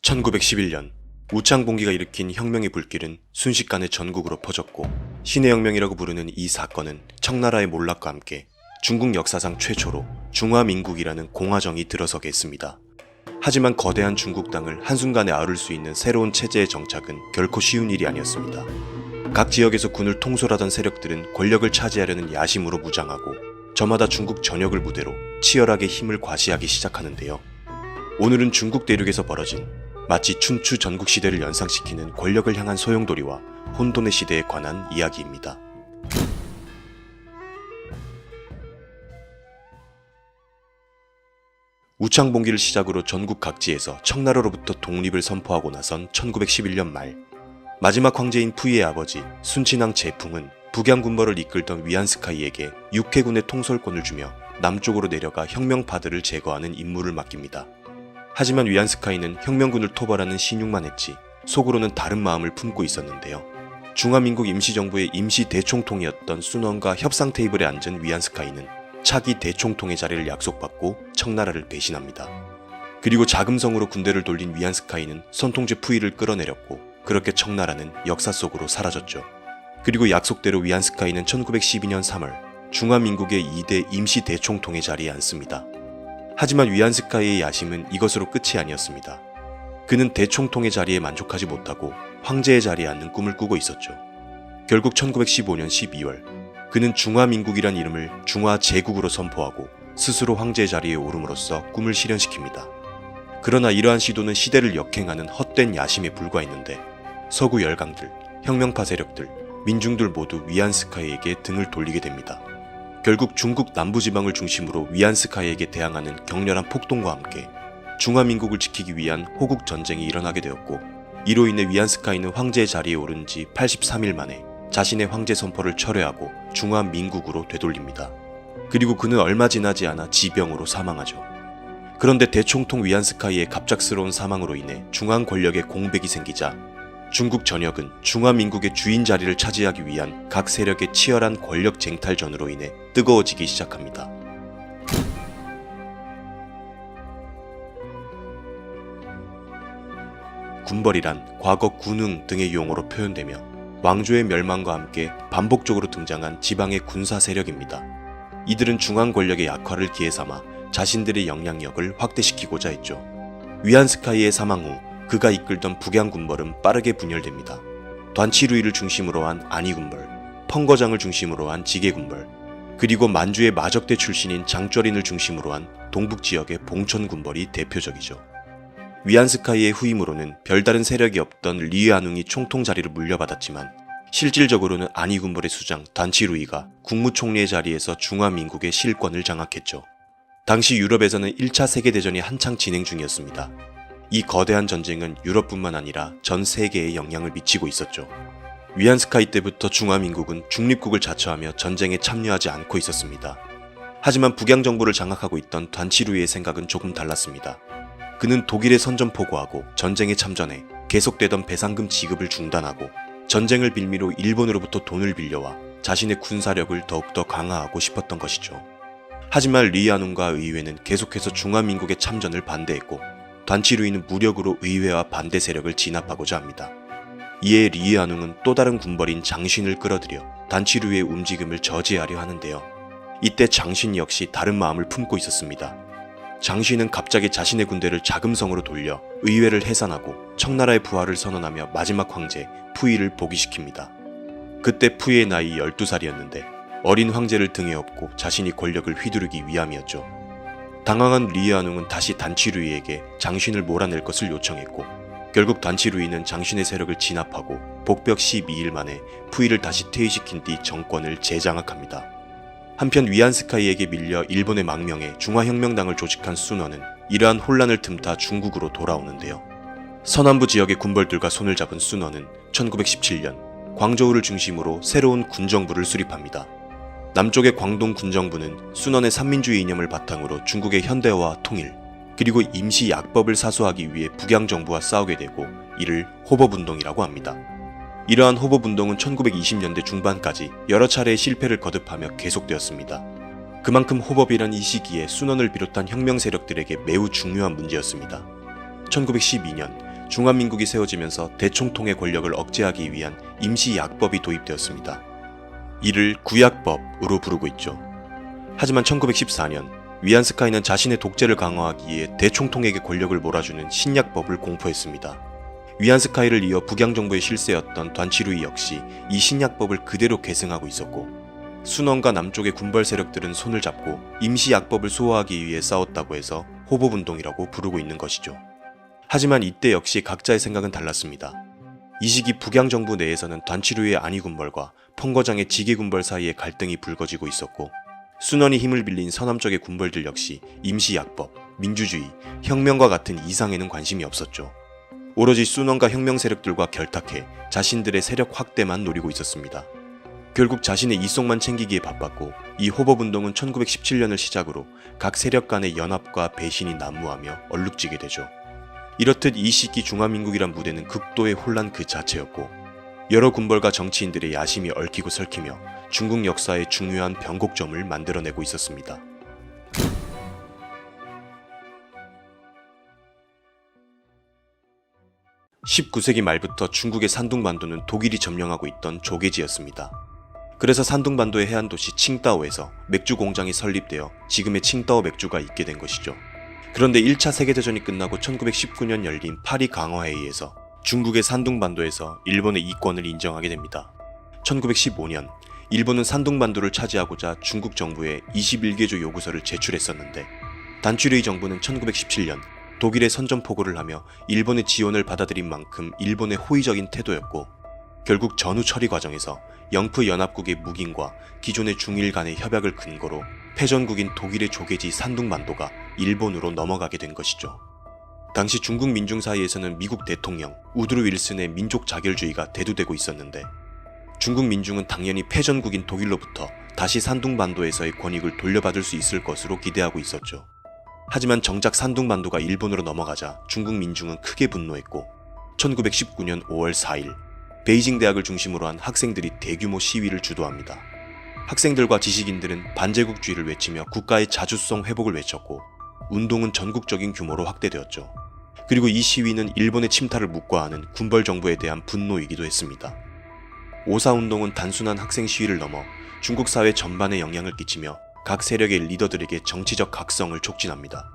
1911년 우창봉기가 일으킨 혁명의 불길은 순식간에 전국으로 퍼졌고 신의 혁명이라고 부르는 이 사건은 청나라의 몰락과 함께 중국 역사상 최초로 중화민국이라는 공화정이 들어서게 했습니다. 하지만 거대한 중국 땅을 한순간에 아울 수 있는 새로운 체제의 정착은 결코 쉬운 일이 아니었습니다. 각 지역에서 군을 통솔하던 세력들은 권력을 차지하려는 야심으로 무장하고 저마다 중국 전역을 무대로 치열하게 힘을 과시하기 시작하는데요. 오늘은 중국 대륙에서 벌어진 마치 춘추 전국시대를 연상시키는 권력을 향한 소용돌이와 혼돈의 시대에 관한 이야기입니다. 우창봉기를 시작으로 전국 각지에서 청나라로부터 독립을 선포하고 나선 1911년 말, 마지막 황제인 푸이의 아버지 순친왕 제풍은 북양군벌을 이끌던 위안스카이에게 육해군의 통솔권을 주며 남쪽으로 내려가 혁명파들을 제거하는 임무를 맡깁니다. 하지만 위안스카이는 혁명군을 토벌하는 신용만 했지 속으로는 다른 마음을 품고 있었는데요. 중화민국 임시정부의 임시 대총통이었던 순원과 협상 테이블에 앉은 위안스카이는 차기 대총통의 자리를 약속받고 청나라를 배신합니다. 그리고 자금성으로 군대를 돌린 위안스카이는 선통제 푸이를 끌어내렸고 그렇게 청나라는 역사 속으로 사라졌죠. 그리고 약속대로 위안스카이는 1912년 3월 중화민국의 2대 임시 대총통의 자리에 앉습니다. 하지만 위안스카이의 야심은 이것으로 끝이 아니었습니다. 그는 대총통의 자리에 만족하지 못하고 황제의 자리에 앉는 꿈을 꾸고 있었죠. 결국 1915년 12월 그는 중화민국이란 이름을 중화제국으로 선포하고 스스로 황제의 자리에 오름으로써 꿈을 실현시킵니다. 그러나 이러한 시도는 시대를 역행하는 헛된 야심에 불과했는데 서구 열강들, 혁명파 세력들, 민중들 모두 위안스카이에게 등을 돌리게 됩니다. 결국 중국 남부지방을 중심으로 위안스카이에게 대항하는 격렬한 폭동과 함께 중화민국을 지키기 위한 호국전쟁이 일어나게 되었고 이로 인해 위안스카이는 황제의 자리에 오른 지 83일 만에 자신의 황제 선포를 철회하고 중화민국으로 되돌립니다. 그리고 그는 얼마 지나지 않아 지병으로 사망하죠. 그런데 대총통 위안스카이의 갑작스러운 사망으로 인해 중앙 권력에 공백이 생기자 중국 전역은 중화민국의 주인 자리를 차지하기 위한 각 세력의 치열한 권력 쟁탈전으로 인해 뜨거워지기 시작합니다. 군벌이란 과거 군웅 등의 용어로 표현되며 왕조의 멸망과 함께 반복적으로 등장한 지방의 군사 세력입니다. 이들은 중앙 권력의 약화를 기회 삼아 자신들의 영향력을 확대시키고자 했죠. 위안스카이의 사망 후 그가 이끌던 북양군벌은 빠르게 분열됩니다.段祺루이를 중심으로 한 안희군벌, 펑거장을 중심으로 한 지게군벌, 그리고 만주의 마적대 출신인 장쩌린을 중심으로 한 동북지역의 봉천군벌이 대표적이죠. 위안스카이의 후임으로는 별다른 세력이 없던 리안웅이 총통 자리를 물려받았지만 실질적으로는 안희군벌의 수장段祺루이가 국무총리의 자리에서 중화민국의 실권을 장악했죠. 당시 유럽에서는 1차 세계대전이 한창 진행 중이었습니다. 이 거대한 전쟁은 유럽뿐만 아니라 전 세계에 영향을 미치고 있었죠. 위안스카이 때부터 중화민국은 중립국을 자처하며 전쟁에 참여하지 않고 있었습니다. 하지만 북양정부를 장악하고 있던段祺루이의 생각은 조금 달랐습니다. 그는 독일에 선전포고하고 전쟁에 참전해 계속되던 배상금 지급을 중단하고 전쟁을 빌미로 일본으로부터 돈을 빌려와 자신의 군사력을 더욱더 강화하고 싶었던 것이죠. 하지만 리안웅과 의회는 계속해서 중화민국의 참전을 반대했고段祺루이는 무력으로 의회와 반대 세력을 진압하고자 합니다. 이에 리안웅은 또 다른 군벌인 장신을 끌어들여段祺루이의 움직임을 저지하려 하는데요. 이때 장신 역시 다른 마음을 품고 있었습니다. 장신은 갑자기 자신의 군대를 자금성으로 돌려 의회를 해산하고 청나라의 부활을 선언하며 마지막 황제 푸이를 복위시킵니다. 그때 푸이의 나이 12살이었는데 어린 황제를 등에 업고 자신이 권력을 휘두르기 위함이었죠. 당황한 리안웅은 다시段祺루이에게 장신을 몰아낼 것을 요청했고 결국段祺루이는 장신의 세력을 진압하고 복벽 12일 만에 푸이를 다시 퇴위시킨 뒤 정권을 재장악합니다. 한편 위안스카이에게 밀려 일본의 망명해 중화혁명당을 조직한 순원은 이러한 혼란을 틈타 중국으로 돌아오는데요. 서남부 지역의 군벌들과 손을 잡은 순원은 1917년 광저우를 중심으로 새로운 군정부를 수립합니다. 남쪽의 광동 군정부는 순원의 삼민주의 이념을 바탕으로 중국의 현대화와 통일, 그리고 임시 약법을 사수하기 위해 북양정부와 싸우게 되고 이를 호법운동이라고 합니다. 이러한 호법운동은 1920년대 중반까지 여러 차례의 실패를 거듭하며 계속되었습니다. 그만큼 호법이란 이 시기에 순원을 비롯한 혁명 세력들에게 매우 중요한 문제였습니다. 1912년 중화민국이 세워지면서 대총통의 권력을 억제하기 위한 임시약법이 도입되었습니다. 이를 구약법으로 부르고 있죠. 하지만 1914년 위안스카이는 자신의 독재를 강화하기 위해 대총통에게 권력을 몰아주는 신약법을 공포했습니다. 위안스카이를 이어 북양정부의 실세였던 단치루이 역시 이 신약법을 그대로 계승하고 있었고, 순원과 남쪽의 군벌 세력들은 손을 잡고 임시약법을 수호하기 위해 싸웠다고 해서 호법운동이라고 부르고 있는 것이죠. 하지만 이때 역시 각자의 생각은 달랐습니다. 이 시기 북양정부 내에서는 단치루이의 안위군벌과 펑거장의 지게군벌 사이에 갈등이 불거지고 있었고, 순원이 힘을 빌린 서남쪽의 군벌들 역시 임시약법, 민주주의, 혁명과 같은 이상에는 관심이 없었죠. 오로지 순원과 혁명 세력들과 결탁해 자신들의 세력 확대만 노리고 있었습니다. 결국 자신의 이속만 챙기기에 바빴고, 이 호법운동은 1917년을 시작으로 각 세력 간의 연합과 배신이 난무하며 얼룩지게 되죠. 이렇듯 이 시기 중화민국이란 무대는 극도의 혼란 그 자체였고, 여러 군벌과 정치인들의 야심이 얽히고 설키며 중국 역사의 중요한 변곡점을 만들어내고 있었습니다. 19세기 말부터 중국의 산둥반도는 독일이 점령하고 있던 조개지였습니다. 그래서 산둥반도의 해안도시 칭다오에서 맥주 공장이 설립되어 지금의 칭다오 맥주가 있게 된 것이죠. 그런데 1차 세계대전이 끝나고 1919년 열린 파리 강화회의에서 중국의 산둥반도에서 일본의 이권을 인정하게 됩니다. 1915년 일본은 산둥반도를 차지하고자 중국 정부에 21개조 요구서를 제출했었는데, 단추르이 정부는 1917년 독일의 선전포고를 하며 일본의 지원을 받아들인 만큼 일본의 호의적인 태도였고, 결국 전후 처리 과정에서 영프 연합국의 묵인과 기존의 중일 간의 협약을 근거로 패전국인 독일의 조개지 산둥반도가 일본으로 넘어가게 된 것이죠. 당시 중국 민중 사이에서는 미국 대통령 우드로 윌슨의 민족 자결주의가 대두되고 있었는데, 중국 민중은 당연히 패전국인 독일로부터 다시 산둥반도에서의 권익을 돌려받을 수 있을 것으로 기대하고 있었죠. 하지만 정작 산둥반도가 일본으로 넘어가자 중국 민중은 크게 분노했고, 1919년 5월 4일 베이징 대학을 중심으로 한 학생들이 대규모 시위를 주도합니다. 학생들과 지식인들은 반제국주의를 외치며 국가의 자주성 회복을 외쳤고, 운동은 전국적인 규모로 확대되었죠. 그리고 이 시위는 일본의 침탈을 묵과하는 군벌 정부에 대한 분노이기도 했습니다. 오사운동은 단순한 학생 시위를 넘어 중국 사회 전반에 영향을 끼치며 각 세력의 리더들에게 정치적 각성을 촉진합니다.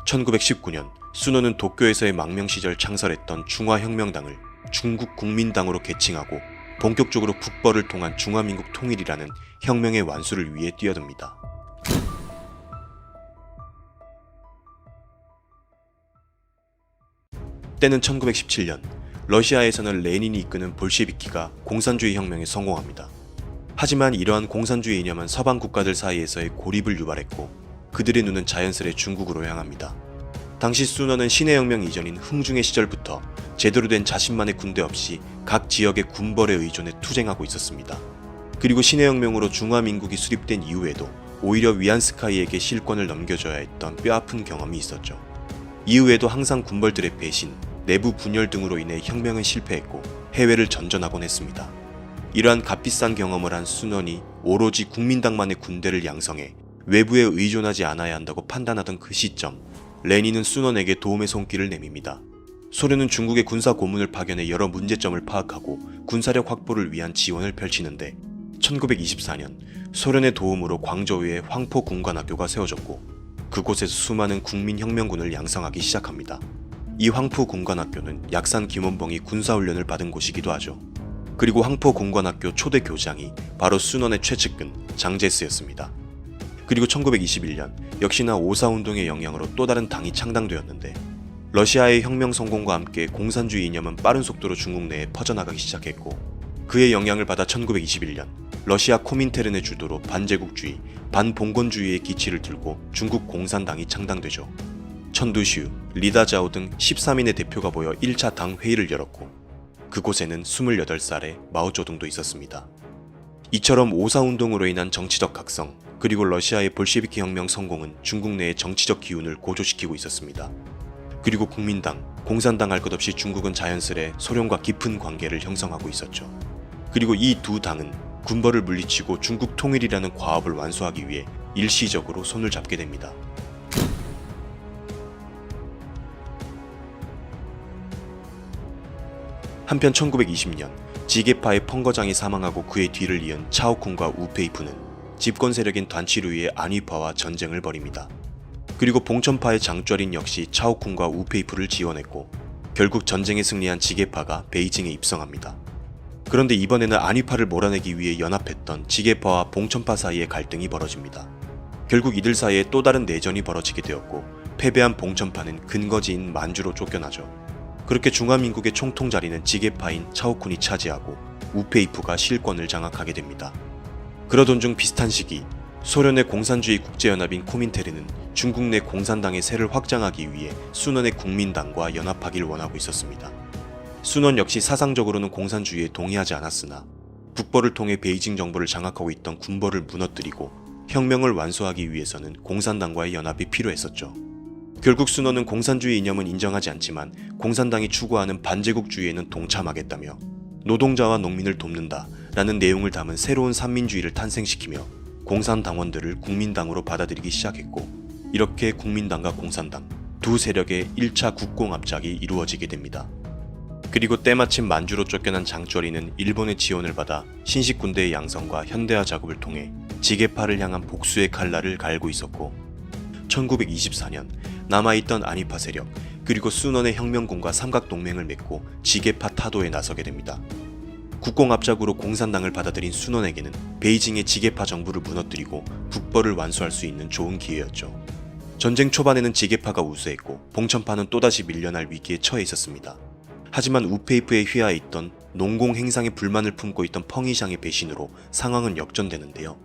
1919년 순원은 도쿄에서의 망명 시절 창설했던 중화혁명당을 중국국민당으로 개칭하고 본격적으로 국벌을 통한 중화민국 통일이라는 혁명의 완수를 위해 뛰어듭니다. 때는 1917년, 러시아에서는 레닌이 이끄는 볼셰비키가 공산주의 혁명에 성공합니다. 하지만 이러한 공산주의 이념은 서방 국가들 사이에서의 고립을 유발했고, 그들의 눈은 자연스레 중국으로 향합니다. 당시 순원은 신해혁명 이전인 흥중의 시절부터 제대로 된 자신만의 군대 없이 각 지역의 군벌에 의존해 투쟁하고 있었습니다. 그리고 신해혁명으로 중화민국이 수립된 이후에도 오히려 위안스카이에게 실권을 넘겨줘야 했던 뼈아픈 경험이 있었죠. 이후에도 항상 군벌들의 배신, 내부 분열 등으로 인해 혁명은 실패했고 해외를 전전하곤 했습니다. 이러한 값비싼 경험을 한 순원이 오로지 국민당만의 군대를 양성해 외부에 의존하지 않아야 한다고 판단하던 그 시점, 레닌은 순원에게 도움의 손길을 내밉니다. 소련은 중국의 군사 고문을 파견해 여러 문제점을 파악하고 군사력 확보를 위한 지원을 펼치는데, 1924년 소련의 도움으로 광저우에 황포 군관학교가 세워졌고, 그곳에서 수많은 국민혁명군을 양성하기 시작합니다. 이 황포 군관학교는 약산 김원봉이 군사훈련을 받은 곳이기도 하죠. 그리고 황포 군관학교 초대 교장이 바로 순원의 최측근 장제스였습니다. 그리고 1921년 역시나 오사운동의 영향으로 또 다른 당이 창당되었는데, 러시아의 혁명 성공과 함께 공산주의 이념은 빠른 속도로 중국 내에 퍼져나가기 시작했고, 그의 영향을 받아 1921년 러시아 코민테른의 주도로 반제국주의, 반봉건주의의 기치를 들고 중국 공산당이 창당되죠. 천두슈, 리다자오 등 13인의 대표가 모여 1차 당 회의를 열었고, 그곳에는 28살의 마오쩌둥도 있었습니다. 이처럼 오사운동으로 인한 정치적 각성, 그리고 러시아의 볼셰비키 혁명 성공은 중국 내의 정치적 기운을 고조시키고 있었습니다. 그리고 국민당, 공산당 할 것 없이 중국은 자연스레 소련과 깊은 관계를 형성하고 있었죠. 그리고 이 두 당은 군벌을 물리치고 중국 통일이라는 과업을 완수하기 위해 일시적으로 손을 잡게 됩니다. 한편 1920년 지게파의 펑거장이 사망하고 그의 뒤를 이은 차오쿤과 우페이프는 집권 세력인 단치루이의 안위파와 전쟁을 벌입니다. 그리고 봉천파의 장쩌린 역시 차오쿤과 우페이프를 지원했고 결국 전쟁에 승리한 지게파가 베이징에 입성합니다. 그런데 이번에는 안위파를 몰아내기 위해 연합했던 지게파와 봉천파 사이에 갈등이 벌어집니다. 결국 이들 사이에 또 다른 내전이 벌어지게 되었고 패배한 봉천파는 근거지인 만주로 쫓겨나죠. 그렇게 중화민국의 총통 자리는 지게파인 차오쿤이 차지하고 우페이프가 실권을 장악하게 됩니다. 그러던 중 비슷한 시기 소련의 공산주의 국제연합인 코민테르는 중국 내 공산당의 세를 확장하기 위해 순원의 국민당과 연합하길 원하고 있었습니다. 순원 역시 사상적으로는 공산주의에 동의하지 않았으나 북벌을 통해 베이징 정부를 장악하고 있던 군벌을 무너뜨리고 혁명을 완수하기 위해서는 공산당과의 연합이 필요했었죠. 결국 순원은 공산주의 이념은 인정하지 않지만 공산당이 추구하는 반제국주의에는 동참하겠다며 노동자와 농민을 돕는다 라는 내용을 담은 새로운 삼민주의를 탄생시키며 공산당원들을 국민당으로 받아들이기 시작했고 이렇게 국민당과 공산당 두 세력의 1차 국공합작이 이루어지게 됩니다. 그리고 때마침 만주로 쫓겨난 장쩌리는 일본의 지원을 받아 신식 군대의 양성과 현대화 작업을 통해 지게파를 향한 복수의 칼날을 갈고 있었고 1924년 남아있던 안위파 세력 그리고 순원의 혁명군과 삼각동맹을 맺고 지게파 타도에 나서게 됩니다. 국공합작으로 공산당을 받아들인 순원에게는 베이징의 지게파 정부를 무너뜨리고 북벌을 완수할 수 있는 좋은 기회였죠. 전쟁 초반에는 지게파가 우세했고 봉천파는 또다시 밀려날 위기에 처해 있었습니다. 하지만 우페이프의 휘하에 있던 농공 행상에 불만을 품고 있던 펑이샹의 배신으로 상황은 역전되는데요.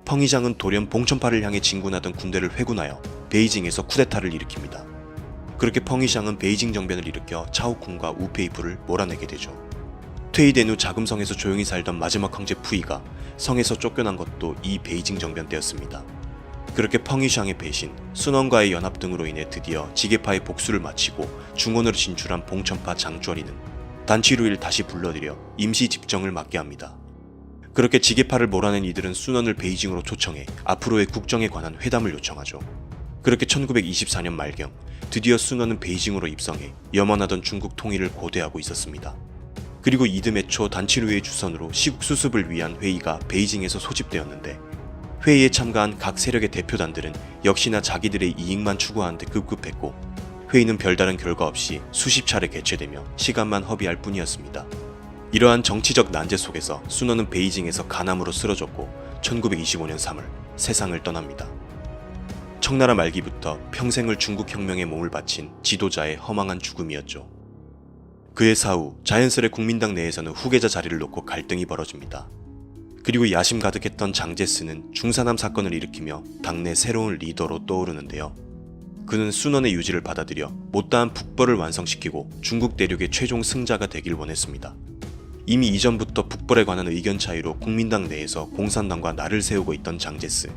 펑이샹은 돌연 봉천파를 향해 진군하던 군대를 회군하여 베이징에서 쿠데타를 일으킵니다. 그렇게 펑이샹은 베이징 정변을 일으켜 차오쿤과 우페이프를 몰아내게 되죠. 퇴위된 후 자금성에서 조용히 살던 마지막 황제 푸이가 성에서 쫓겨난 것도 이 베이징 정변 때였습니다. 그렇게 펑이샹의 배신, 순원과의 연합 등으로 인해 드디어 지게파의 복수를 마치고 중원으로 진출한 봉천파 장쩌리는 단치루이를 다시 불러들여 임시 집정을 맡게 합니다. 그렇게 지게파를 몰아낸 이들은 순원을 베이징으로 초청해 앞으로의 국정에 관한 회담을 요청하죠. 그렇게 1924년 말경 드디어 순원은 베이징으로 입성해 염원하던 중국 통일을 고대하고 있었습니다. 그리고 이듬해 초 단치루이의 주선으로 시국 수습을 위한 회의가 베이징에서 소집되었는데 회의에 참가한 각 세력의 대표단들은 역시나 자기들의 이익만 추구하는 데 급급했고 회의는 별다른 결과 없이 수십 차례 개최되며 시간만 허비할 뿐이었습니다. 이러한 정치적 난제 속에서 순원은 베이징에서 간암으로 쓰러졌고 1925년 3월 세상을 떠납니다. 청나라 말기부터 평생을 중국 혁명에 몸을 바친 지도자의 허망한 죽음이었죠. 그의 사후 자연스레 국민당 내에서는 후계자 자리를 놓고 갈등이 벌어집니다. 그리고 야심 가득했던 장제스는 중산암 사건을 일으키며 당내 새로운 리더로 떠오르는데요. 그는 순원의 유지를 받아들여 못다한 북벌을 완성시키고 중국 대륙의 최종 승자가 되길 원했습니다. 이미 이전부터 북벌에 관한 의견 차이로 국민당 내에서 공산당과 날을 세우고 있던 장제스.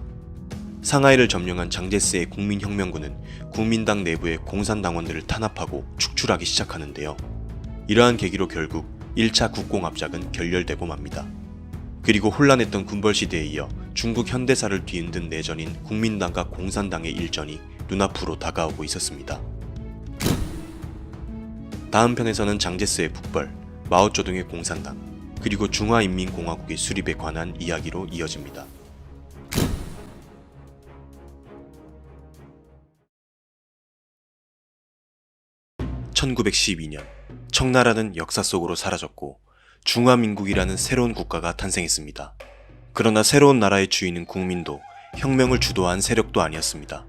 상하이를 점령한 장제스의 국민혁명군은 국민당 내부의 공산당원들을 탄압하고 축출하기 시작하는데요. 이러한 계기로 결국 1차 국공합작은 결렬되고 맙니다. 그리고 혼란했던 군벌 시대에 이어 중국 현대사를 뒤흔든 내전인 국민당과 공산당의 일전이 눈앞으로 다가오고 있었습니다. 다음 편에서는 장제스의 북벌, 마오쩌둥의 공산당, 그리고 중화인민공화국의 수립에 관한 이야기로 이어집니다. (1912년) 청나라는 역사 속으로 사라졌고 중화민국이라는 새로운 국가가 탄생했습니다. 그러나 새로운 나라의 주인은 국민도 혁명을 주도한 세력도 아니었습니다.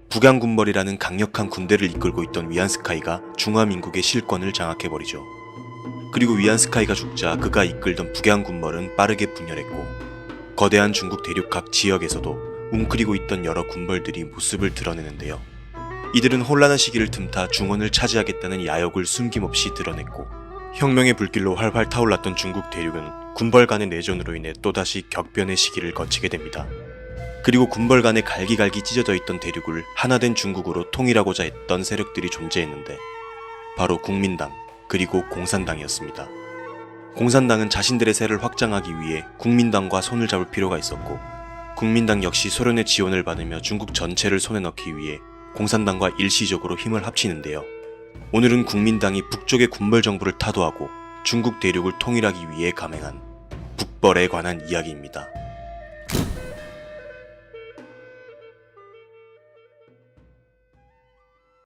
북양군벌이라는 강력한 군대를 이끌고 있던 위안스카이가 중화민국의 실권을 장악해버리죠. 그리고 위안스카이가 죽자 그가 이끌던 북양군벌은 빠르게 분열했고 거대한 중국 대륙 각 지역에서도 웅크리고 있던 여러 군벌들이 모습을 드러내는데요. 이들은 혼란한 시기를 틈타 중원을 차지하겠다는 야욕을 숨김없이 드러냈고 혁명의 불길로 활활 타올랐던 중국 대륙은 군벌 간의 내전으로 인해 또다시 격변의 시기를 거치게 됩니다. 그리고 군벌 간에 갈기갈기 찢어져 있던 대륙을 하나된 중국으로 통일하고자 했던 세력들이 존재했는데 바로 국민당 그리고 공산당이었습니다. 공산당은 자신들의 세를 확장하기 위해 국민당과 손을 잡을 필요가 있었고 국민당 역시 소련의 지원을 받으며 중국 전체를 손에 넣기 위해 공산당과 일시적으로 힘을 합치는데요. 오늘은 국민당이 북쪽의 군벌 정부를 타도하고 중국 대륙을 통일하기 위해 감행한 북벌에 관한 이야기입니다.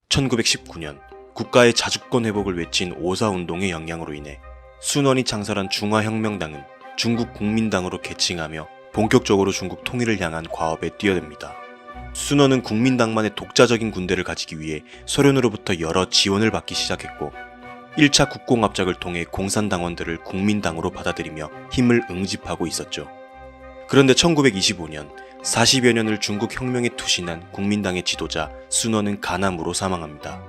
(1919년) 국가의 자주권 회복을 외친 오사운동의 영향으로 인해 순원이 창설한 중화혁명당은 중국 국민당으로 개칭하며 본격적으로 중국 통일을 향한 과업에 뛰어듭니다. 순원은 국민당만의 독자적인 군대를 가지기 위해 소련으로부터 여러 지원을 받기 시작했고 1차 국공합작을 통해 공산당원들을 국민당으로 받아들이며 힘을 응집하고 있었죠. 그런데 1925년 40여 년을 중국 혁명에 투신한 국민당의 지도자 순원은 간암으로 사망합니다.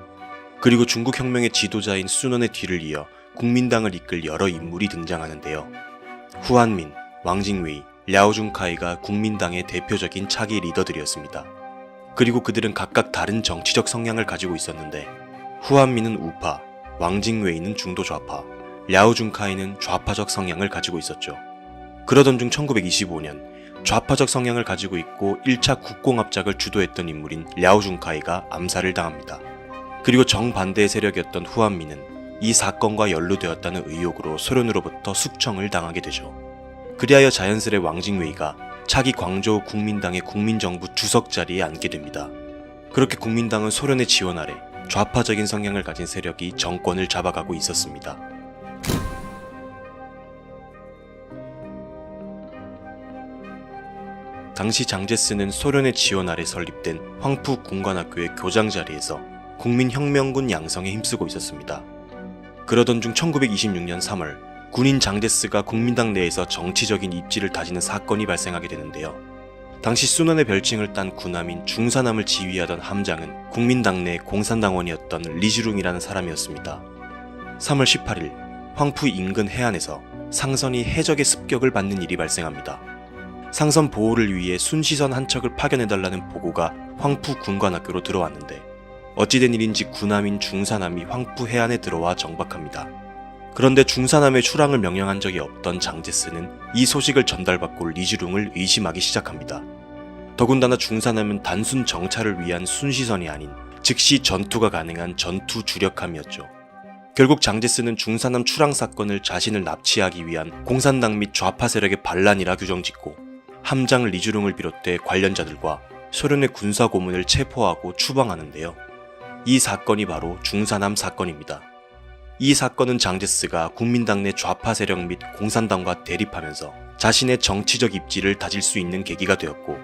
그리고 중국 혁명의 지도자인 순원의 뒤를 이어 국민당을 이끌 여러 인물이 등장하는데요. 후한민, 왕징웨이, 랴오중카이가 국민당의 대표적인 차기 리더들이었습니다. 그리고 그들은 각각 다른 정치적 성향을 가지고 있었는데 후한민은 우파, 왕징웨이는 중도 좌파, 랴오중카이는 좌파적 성향을 가지고 있었죠. 그러던 중 1925년 좌파적 성향을 가지고 있고 1차 국공합작을 주도했던 인물인 랴오중카이가 암살을 당합니다. 그리고 정반대의 세력이었던 후한민은 이 사건과 연루되었다는 의혹으로 소련으로부터 숙청을 당하게 되죠. 그리하여 자연스레 왕징웨이가 차기 광저우 국민당의 국민정부 주석 자리에 앉게 됩니다. 그렇게 국민당은 소련의 지원 아래 좌파적인 성향을 가진 세력이 정권을 잡아가고 있었습니다. 당시 장제스는 소련의 지원 아래 설립된 황푸 군관학교의 교장 자리에서 국민혁명군 양성에 힘쓰고 있었습니다. 그러던 중 1926년 3월 군인 장제스가 국민당 내에서 정치적인 입지를 다지는 사건이 발생하게 되는데요. 당시 순원의 별칭을 딴 군함인 중산함을 지휘하던 함장은 국민당 내 공산당원이었던 리주룽이라는 사람이었습니다. 3월 18일 황푸 인근 해안에서 상선이 해적의 습격을 받는 일이 발생합니다. 상선 보호를 위해 순시선 한 척을 파견해달라는 보고가 황푸 군관학교로 들어왔는데 어찌된 일인지 군함인 중산함이 황푸 해안에 들어와 정박합니다. 그런데 중산함의 출항을 명령한 적이 없던 장제스는 이 소식을 전달받고 리주룽을 의심하기 시작합니다. 더군다나 중산함은 단순 정찰을 위한 순시선이 아닌 즉시 전투가 가능한 전투 주력함이었죠. 결국 장제스는 중산함 출항 사건을 자신을 납치하기 위한 공산당 및 좌파 세력의 반란이라 규정짓고 함장 리주룽을 비롯해 관련자들과 소련의 군사 고문을 체포하고 추방하는데요. 이 사건이 바로 중산함 사건입니다. 이 사건은 장제스가 국민당 내 좌파 세력 및 공산당과 대립하면서 자신의 정치적 입지를 다질 수 있는 계기가 되었고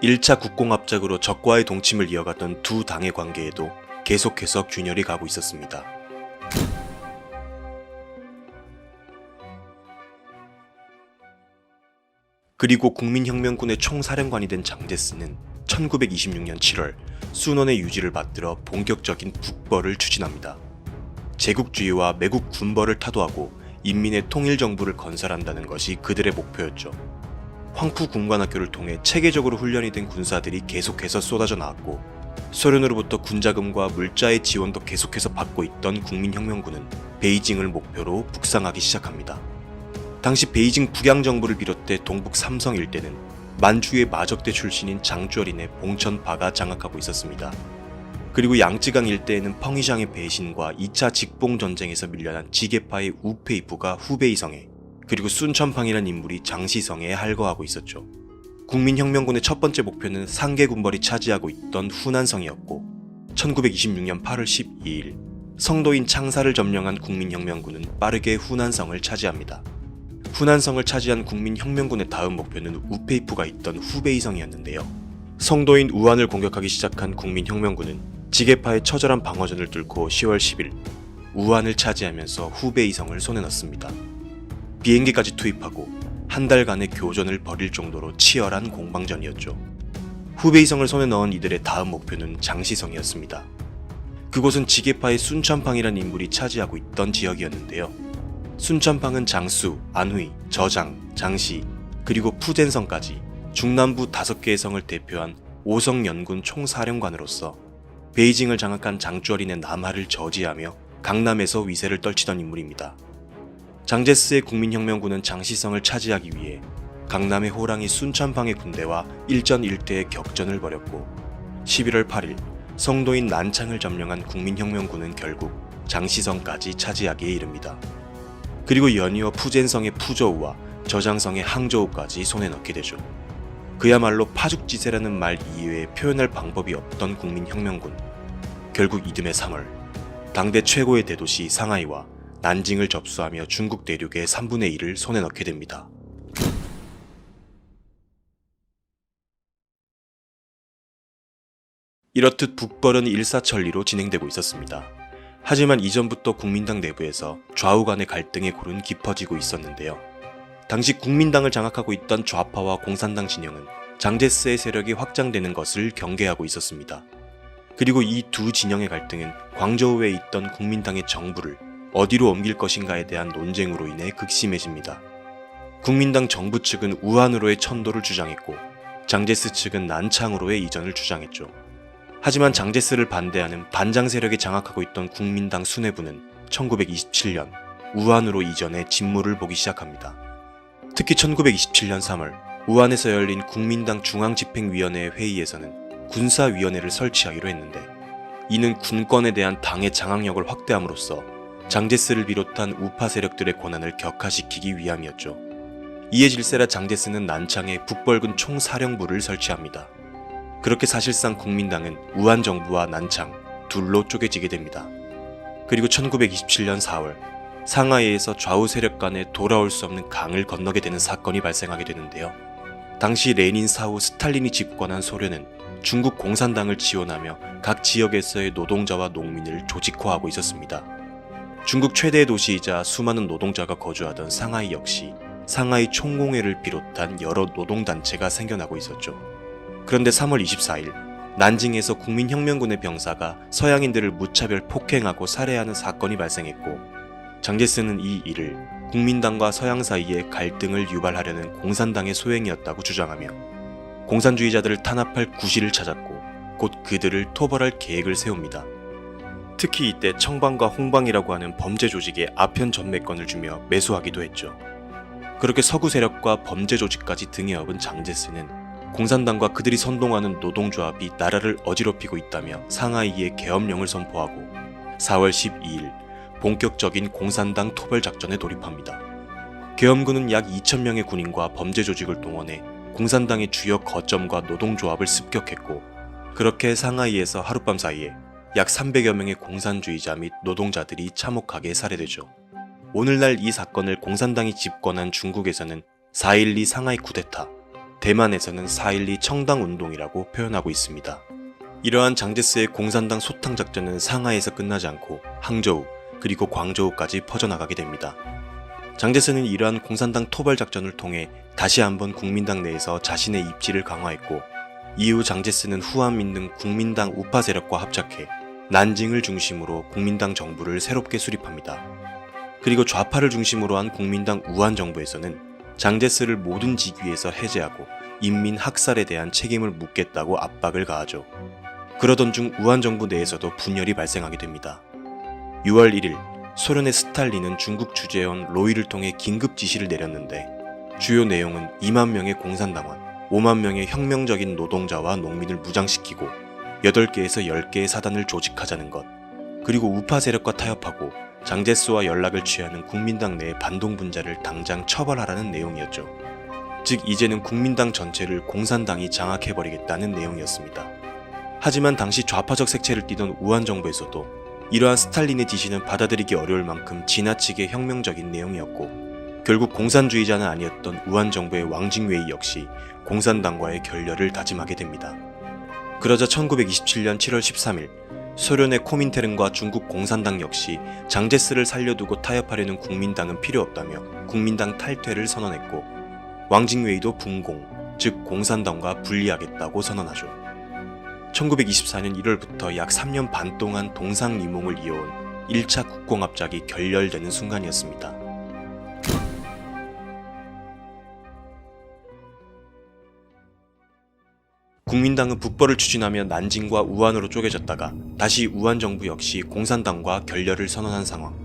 1차 국공합작으로 적과의 동침을 이어갔던 두 당의 관계에도 계속해서 균열이 가고 있었습니다. 그리고 국민혁명군의 총사령관이 된 장제스는 1926년 7월 순원의 유지를 받들어 본격적인 북벌을 추진합니다. 제국주의와 매국 군벌을 타도하고 인민의 통일정부를 건설한다는 것이 그들의 목표였죠. 황푸 군관학교를 통해 체계적으로 훈련이 된 군사들이 계속해서 쏟아져 나왔고 소련으로부터 군자금과 물자의 지원도 계속해서 받고 있던 국민혁명군은 베이징을 목표로 북상하기 시작합니다. 당시 베이징 북양정부를 비롯해 동북 삼성 일대는 만주의 마적대 출신인 장쩌린의 봉천파가 장악하고 있었습니다. 그리고 양쯔강 일대에는 펑이샹의 배신과 2차 직봉전쟁에서 밀려난 지게파의 우페이프가 후베이성에, 그리고 순천팡이라는 인물이 장시성에 할거하고 있었죠. 국민혁명군의 첫 번째 목표는 상계 군벌이 차지하고 있던 후난성이었고 1926년 8월 12일 성도인 창사를 점령한 국민혁명군은 빠르게 후난성을 차지합니다. 후난성을 차지한 국민혁명군의 다음 목표는 우페이프가 있던 후베이성이었는데요. 성도인 우안을 공격하기 시작한 국민혁명군은 지게파의 처절한 방어전을 뚫고 10월 10일 우안을 차지하면서 후베이성을 손에 넣습니다. 비행기까지 투입하고 한 달간의 교전을 벌일 정도로 치열한 공방전이었죠. 후베이성을 손에 넣은 이들의 다음 목표는 장시성이었습니다. 그곳은 지게파의 순천팡이라는 인물이 차지하고 있던 지역이었는데요. 순천팡은 장수, 안휘, 저장, 장시, 그리고 푸젠성까지 중남부 5개의 성을 대표한 5성 연군 총사령관으로서 베이징을 장악한 장쩌린의 남하를 저지하며 강남에서 위세를 떨치던 인물입니다. 장제스의 국민혁명군은 장시성을 차지하기 위해 강남의 호랑이 순천팡의 군대와 일전 일대의 격전을 벌였고 11월 8일 성도인 난창을 점령한 국민혁명군은 결국 장시성까지 차지하기에 이릅니다. 그리고 연이어 푸젠성의 푸저우와 저장성의 항저우까지 손에 넣게 되죠. 그야말로 파죽지세라는 말 이외에 표현할 방법이 없던 국민혁명군. 결국 이듬해 3월, 당대 최고의 대도시 상하이와 난징을 접수하며 중국 대륙의 3분의 1을 손에 넣게 됩니다. 이렇듯 북벌은 일사천리로 진행되고 있었습니다. 하지만 이전부터 국민당 내부에서 좌우 간의 갈등의 골은 깊어지고 있었는데요. 당시 국민당을 장악하고 있던 좌파와 공산당 진영은 장제스의 세력이 확장되는 것을 경계하고 있었습니다. 그리고 이 두 진영의 갈등은 광저우에 있던 국민당의 정부를 어디로 옮길 것인가에 대한 논쟁으로 인해 극심해집니다. 국민당 정부 측은 우한으로의 천도를 주장했고 장제스 측은 난창으로의 이전을 주장했죠. 하지만 장제스를 반대하는 반장 세력이 장악하고 있던 국민당 수뇌부는 1927년 우한으로 이전해 진무를 보기 시작합니다. 특히 1927년 3월 우한에서 열린 국민당 중앙집행위원회 회의에서는 군사위원회를 설치하기로 했는데, 이는 군권에 대한 당의 장악력을 확대함으로써 장제스를 비롯한 우파 세력들의 권한을 격화시키기 위함이었죠. 이에 질세라 장제스는 난창에 북벌군 총사령부를 설치합니다. 그렇게 사실상 국민당은 우한 정부와 난창 둘로 쪼개지게 됩니다. 그리고 1927년 4월 상하이에서 좌우 세력 간에 돌아올 수 없는 강을 건너게 되는 사건이 발생하게 되는데요. 당시 레닌 사후 스탈린이 집권한 소련은 중국 공산당을 지원하며 각 지역에서의 노동자와 농민을 조직화하고 있었습니다. 중국 최대의 도시이자 수많은 노동자가 거주하던 상하이 역시 상하이 총공회를 비롯한 여러 노동단체가 생겨나고 있었죠. 그런데 3월 24일 난징에서 국민혁명군의 병사가 서양인들을 무차별 폭행하고 살해하는 사건이 발생했고, 장제스는 이 일을 국민당과 서양 사이에 갈등을 유발하려는 공산당의 소행이었다고 주장하며 공산주의자들을 탄압할 구실을 찾았고 곧 그들을 토벌할 계획을 세웁니다. 특히 이때 청방과 홍방이라고 하는 범죄 조직에 아편 전매권을 주며 매수하기도 했죠. 그렇게 서구 세력과 범죄 조직까지 등에 업은 장제스는 공산당과 그들이 선동하는 노동조합이 나라를 어지럽히고 있다며 상하이에 계엄령을 선포하고 4월 12일 본격적인 공산당 토벌작전에 돌입합니다. 계엄군은 약 2,000명의 군인과 범죄 조직을 동원해 공산당의 주요 거점과 노동조합을 습격했고, 그렇게 상하이에서 하룻밤 사이에 약 300여 명의 공산주의자 및 노동자들이 참혹하게 살해되죠. 오늘날 이 사건을 공산당이 집권한 중국에서는 4.12 상하이 쿠데타, 대만에서는 4.12 청당운동이라고 표현하고 있습니다. 이러한 장제스의 공산당 소탕작전은 상하이에서 끝나지 않고 항저우 그리고 광저우까지 퍼져나가게 됩니다. 장제스는 이러한 공산당 토벌작전을 통해 다시 한번 국민당 내에서 자신의 입지를 강화했고, 이후 장제스는 후한민 등 국민당 우파 세력과 합작해 난징을 중심으로 국민당 정부를 새롭게 수립합니다. 그리고 좌파를 중심으로 한 국민당 우한 정부에서는 장제스를 모든 직위에서 해제하고 인민 학살에 대한 책임을 묻겠다고 압박을 가하죠. 그러던 중 우한 정부 내에서도 분열이 발생하게 됩니다. 6월 1일 소련의 스탈린은 중국 주재원 로이를 통해 긴급 지시를 내렸는데, 주요 내용은 2만 명의 공산당원, 5만 명의 혁명적인 노동자와 농민을 무장시키고 8개에서 10개의 사단을 조직하자는 것, 그리고 우파 세력과 타협하고 장제스와 연락을 취하는 국민당 내의 반동분자를 당장 처벌하라는 내용이었죠. 즉 이제는 국민당 전체를 공산당이 장악해버리겠다는 내용이었습니다. 하지만 당시 좌파적 색채를 띠던 우한 정부에서도 이러한 스탈린의 지시는 받아들이기 어려울 만큼 지나치게 혁명적인 내용이었고, 결국 공산주의자는 아니었던 우한 정부의 왕징웨이 역시 공산당과의 결렬을 다짐하게 됩니다. 그러자 1927년 7월 13일 소련의 코민테른과 중국 공산당 역시 장제스를 살려두고 타협하려는 국민당은 필요 없다며 국민당 탈퇴를 선언했고, 왕징웨이도 분공, 즉 공산당과 분리하겠다고 선언하죠. 1924년 1월부터 약 3년 반 동안 동상이몽을 이어온 1차 국공합작이 결렬되는 순간이었습니다. 국민당은 북벌을 추진하며 난징과 우한으로 쪼개졌다가 다시 우한 정부 역시 공산당과 결렬을 선언한 상황.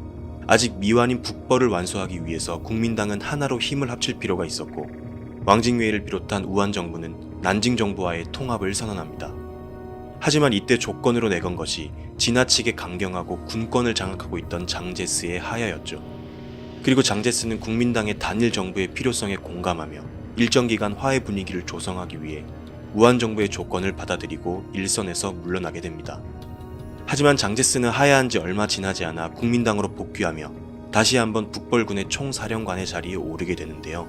아직 미완인 북벌을 완수하기 위해서 국민당은 하나로 힘을 합칠 필요가 있었고, 왕징웨이를 비롯한 우한 정부는 난징 정부와의 통합을 선언합니다. 하지만 이때 조건으로 내건 것이 지나치게 강경하고 군권을 장악하고 있던 장제스의 하야였죠. 그리고 장제스는 국민당의 단일 정부의 필요성에 공감하며 일정 기간 화해 분위기를 조성하기 위해 우한 정부의 조건을 받아들이고 일선에서 물러나게 됩니다. 하지만 장제스는 하야한 지 얼마 지나지 않아 국민당으로 복귀하며 다시 한번 북벌군의 총사령관의 자리에 오르게 되는데요.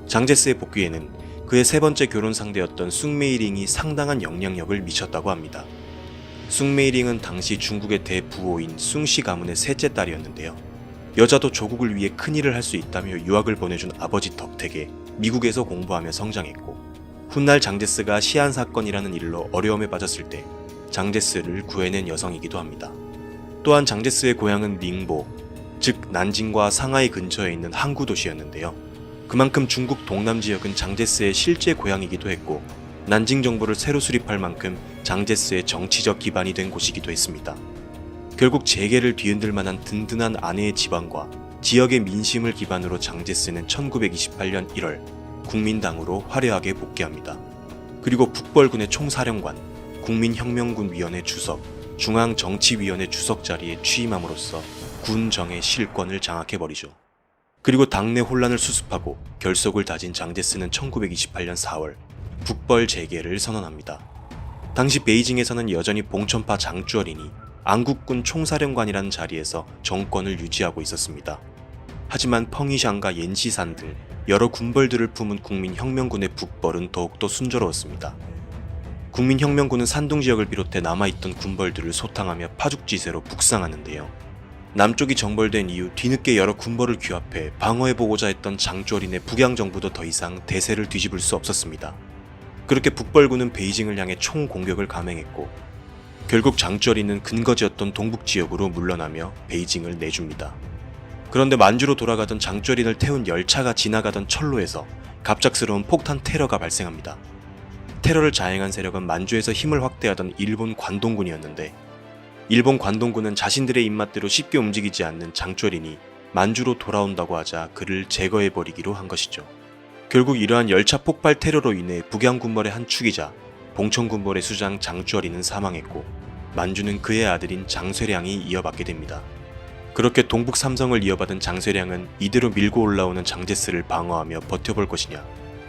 장제스의 복귀에는 그의 세 번째 결혼 상대였던 숭메이링이 상당한 영향력을 미쳤다고 합니다. 숭메이링은 당시 중국의 대부호인 숭씨 가문의 셋째 딸이었는데요. 여자도 조국을 위해 큰일을 할 수 있다며 유학을 보내준 아버지 덕택에 미국에서 공부하며 성장했고, 훗날 장제스가 시안 사건이라는 일로 어려움에 빠졌을 때 장제스를 구해낸 여성이기도 합니다. 또한 장제스의 고향은 닝보, 즉 난징과 상하이 근처에 있는 항구 도시였는데요. 그만큼 중국 동남 지역은 장제스의 실제 고향이기도 했고, 난징 정부를 새로 수립할 만큼 장제스의 정치적 기반이 된 곳이기도 했습니다. 결국 재계를 뒤흔들 만한 든든한 아내의 지방과 지역의 민심을 기반으로 장제스는 1928년 1월 국민당으로 화려하게 복귀합니다. 그리고 북벌군의 총사령관, 국민혁명군위원회 주석, 중앙정치위원회 주석 자리에 취임함으로써 군정의 실권을 장악해버리죠. 그리고 당내 혼란을 수습하고 결속을 다진 장제스는 1928년 4월 북벌 재개를 선언합니다. 당시 베이징에서는 여전히 봉천파 장주얼이니 안국군 총사령관이라는 자리에서 정권을 유지하고 있었습니다. 하지만 펑이샹과 옌시산 등 여러 군벌들을 품은 국민혁명군의 북벌은 더욱더 순조로웠습니다. 국민혁명군은 산둥 지역을 비롯해 남아있던 군벌들을 소탕하며 파죽지세로 북상하는데요. 남쪽이 정벌된 이후 뒤늦게 여러 군벌을 규합해 방어해보고자 했던 장주얼인의 북양정부도 더 이상 대세를 뒤집을 수 없었습니다. 그렇게 북벌군은 베이징을 향해 총공격을 감행했고, 결국 장주얼인은 근거지였던 동북지역으로 물러나며 베이징을 내줍니다. 그런데 만주로 돌아가던 장주얼인을 태운 열차가 지나가던 철로에서 갑작스러운 폭탄 테러가 발생합니다. 테러를 자행한 세력은 만주에서 힘을 확대하던 일본 관동군이었는데, 일본 관동군은 자신들의 입맛대로 쉽게 움직이지 않는 장주얼인이 만주로 돌아온다고 하자 그를 제거해버리기로 한 것이죠. 결국 이러한 열차 폭발 테러로 인해 북양군벌의 한 축이자 봉천군벌의 수장 장주얼인은 사망했고, 만주는 그의 아들인 장쇠량이 이어받게 됩니다. 그렇게 동북 삼성을 이어받은 장쇠량은 이대로 밀고 올라오는 장제스를 방어하며 버텨볼 것이냐,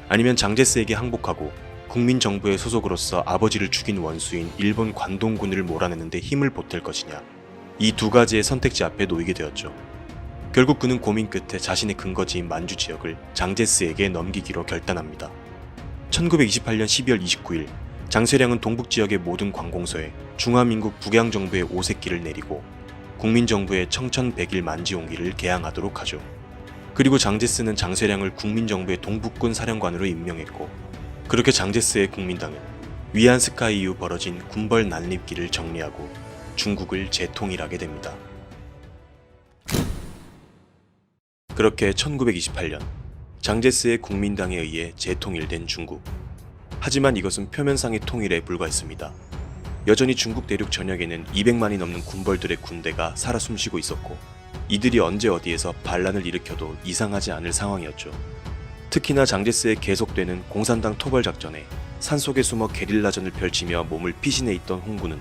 아니면 장제스에게 항복하고 국민정부의 소속으로서 아버지를 죽인 원수인 일본 관동군을 몰아내는데 힘을 보탤 것이냐, 이 두 가지의 선택지 앞에 놓이게 되었죠. 결국 그는 고민 끝에 자신의 근거지인 만주 지역을 장제스에게 넘기기로 결단합니다. 1928년 12월 29일 장쇠량은 동북 지역의 모든 관공서에 중화민국 북양정부의 오색기를 내리고 국민정부의 청천백일 만지옹기를 개항하도록 하죠. 그리고 장제스는 장쇠량을 국민정부의 동북군 사령관으로 임명했고, 그렇게 장제스의 국민당은 위안스카 이후 벌어진 군벌 난립기를 정리하고 중국을 재통일하게 됩니다. 그렇게 1928년 장제스의 국민당에 의해 재통일된 중국. 하지만 이것은 표면상의 통일에 불과했습니다. 여전히 중국 대륙 전역에는 200만이 넘는 군벌들의 군대가 살아 숨쉬고 있었고, 이들이 언제 어디에서 반란을 일으켜도 이상하지 않을 상황이었죠. 특히나 장제스에 계속되는 공산당 토벌 작전에 산속에 숨어 게릴라전을 펼치며 몸을 피신해 있던 홍군은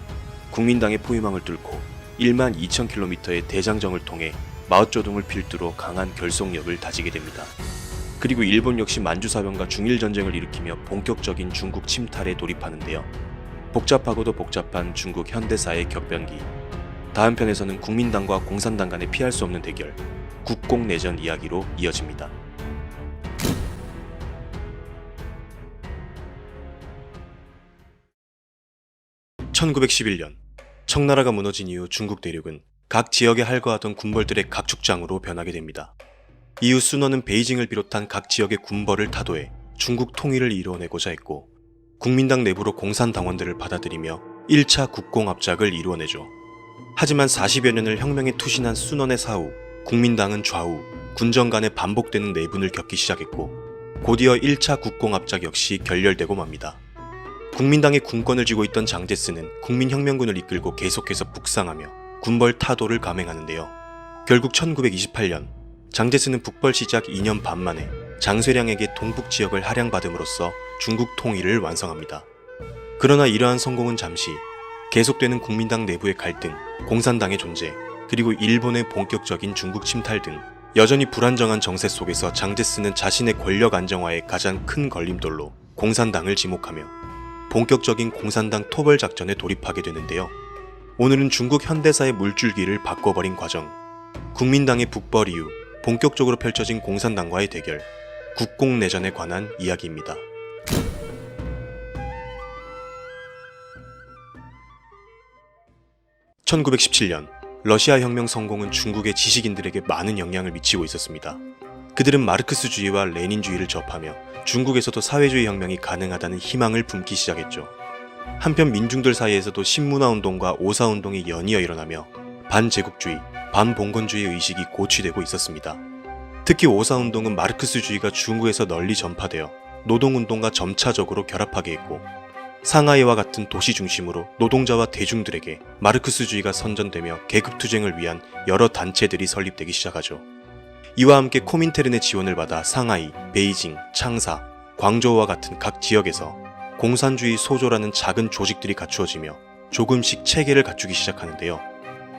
국민당의 포위망을 뚫고 1만 2,000km의 대장정을 통해 마오쩌둥을 필두로 강한 결속력을 다지게 됩니다. 그리고 일본 역시 만주사변과 중일전쟁을 일으키며 본격적인 중국 침탈에 돌입하는데요. 복잡하고도 복잡한 중국 현대사의 격변기. 다음 편에서는 국민당과 공산당 간의 피할 수 없는 대결, 국공내전 이야기로 이어집니다. (1911년) 청나라가 무너진 이후 중국 대륙은 각 지역에 할거하던 군벌들의 각축장으로 변하게 됩니다. 이후 순원은 베이징을 비롯한 각 지역의 군벌을 타도해 중국 통일을 이루어내고자 했고, 국민당 내부로 공산당원들을 받아들이며 1차 국공합작을 이루어내죠. 하지만 40여 년을 혁명에 투신한 순원의 사후, 국민당은 좌우, 군정 간의 반복되는 내분을 겪기 시작했고, 곧이어 1차 국공합작 역시 결렬되고 맙니다. 국민당의 군권을 쥐고 있던 장제스는 국민혁명군을 이끌고 계속해서 북상하며 군벌 타도를 감행하는데요. 결국 1928년 장제스는 북벌 시작 2년 반 만에 장쇠량에게 동북 지역을 할양받음으로써 중국 통일을 완성합니다. 그러나 이러한 성공은 잠시, 계속되는 국민당 내부의 갈등, 공산당의 존재, 그리고 일본의 본격적인 중국 침탈 등 여전히 불안정한 정세 속에서 장제스는 자신의 권력 안정화의 가장 큰 걸림돌로 공산당을 지목하며 본격적인 공산당 토벌 작전에 돌입하게 되는데요. 오늘은 중국 현대사의 물줄기를 바꿔버린 과정, 국민당의 북벌 이후 본격적으로 펼쳐진 공산당과의 대결, 국공내전에 관한 이야기입니다. (1917년) 러시아 혁명 성공은 중국의 지식인들에게 많은 영향을 미치고 있었습니다. 그들은 마르크스주의와 레닌주의를 접하며 중국에서도 사회주의 혁명이 가능하다는 희망을 품기 시작했죠. 한편 민중들 사이에서도 신문화운동과 오사운동이 연이어 일어나며 반제국주의, 반봉건주의 의식이 고취되고 있었습니다. 특히 오사운동은 마르크스주의가 중국에서 널리 전파되어 노동운동과 점차적으로 결합하게 했고, 상하이와 같은 도시 중심으로 노동자와 대중들에게 마르크스주의가 선전되며 계급투쟁을 위한 여러 단체들이 설립되기 시작하죠. 이와 함께 코민테른의 지원을 받아 상하이, 베이징, 창사, 광저우와 같은 각 지역에서 공산주의 소조라는 작은 조직들이 갖추어지며 조금씩 체계를 갖추기 시작하는데요.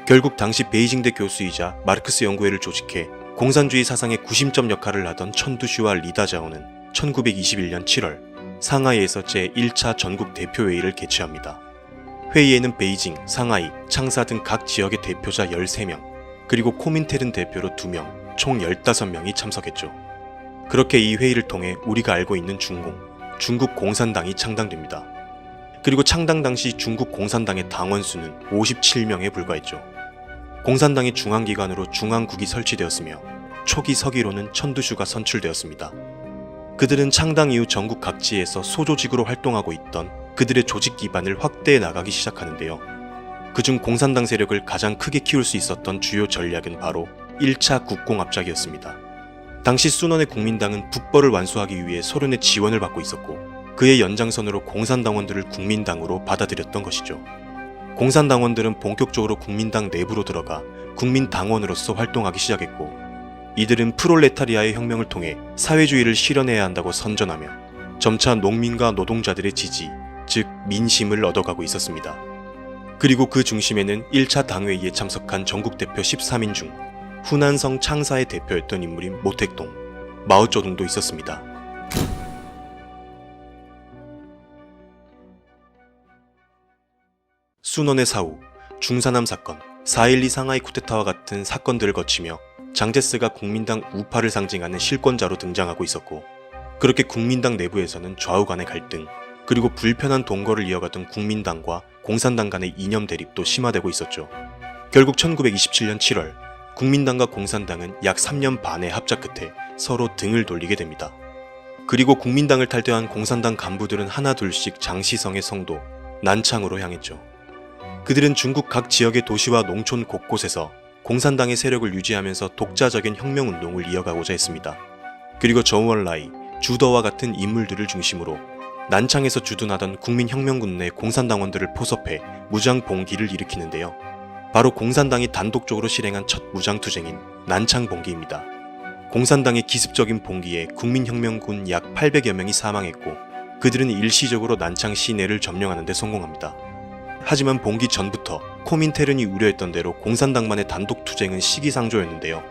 결국 당시 베이징대 교수이자 마르크스 연구회를 조직해 공산주의 사상의 구심점 역할을 하던 천두슈와 리다자오는 1921년 7월 상하이에서 제1차 전국 대표회의를 개최합니다. 회의에는 베이징, 상하이, 창사 등 각 지역의 대표자 13명, 그리고 코민테른 대표로 2명, 총 15명이 참석했죠. 그렇게 이 회의를 통해 우리가 알고 있는 중공, 중국 공산당이 창당됩니다. 그리고 창당 당시 중국 공산당의 당원 수는 57명에 불과했죠. 공산당의 중앙기관으로 중앙국이 설치되었으며 초기 서기로는 천두슈가 선출되었습니다. 그들은 창당 이후 전국 각지에서 소조직으로 활동하고 있던 그들의 조직 기반을 확대해 나가기 시작하는데요. 그중 공산당 세력을 가장 크게 키울 수 있었던 주요 전략은 바로 1차 국공압작이었습니다. 당시 순원의 국민당은 북벌을 완수하기 위해 소련의 지원을 받고 있었고, 그의 연장선으로 공산당원들을 국민당으로 받아들였던 것이죠. 공산당원들은 본격적으로 국민당 내부로 들어가 국민당원으로서 활동하기 시작했고, 이들은 프롤레타리아의 혁명을 통해 사회주의를 실현해야 한다고 선전하며 점차 농민과 노동자들의 지지, 즉 민심을 얻어가고 있었습니다. 그리고 그 중심에는 1차 당회의에 참석한 전국대표 13인 중 후난성 창사의 대표였던 인물인 모택동, 마오쩌둥도 있었습니다. 순원의 사후, 중사남 사건, 4.12 상하이 쿠데타와 같은 사건들을 거치며 장제스가 국민당 우파를 상징하는 실권자로 등장하고 있었고, 그렇게 국민당 내부에서는 좌우 간의 갈등, 그리고 불편한 동거를 이어가던 국민당과 공산당 간의 이념 대립도 심화되고 있었죠. 결국 1927년 7월 국민당과 공산당은 약 3년 반의 합작 끝에 서로 등을 돌리게 됩니다. 그리고 국민당을 탈퇴한 공산당 간부들은 하나둘씩 장시성의 성도 난창으로 향했죠. 그들은 중국 각 지역의 도시와 농촌 곳곳에서 공산당의 세력을 유지하면서 독자적인 혁명운동을 이어가고자 했습니다. 그리고 저우얼라이, 주더와 같은 인물들을 중심으로 난창에서 주둔하던 국민혁명군 내 공산당원들을 포섭해 무장봉기를 일으키는데요. 바로 공산당이 단독적으로 실행한 첫 무장투쟁인 난창봉기입니다. 공산당의 기습적인 봉기에 국민혁명군 약 800여 명이 사망했고, 그들은 일시적으로 난창 시내를 점령하는 데 성공합니다. 하지만 봉기 전부터 코민테른이 우려했던 대로 공산당만의 단독 투쟁은 시기상조였는데요.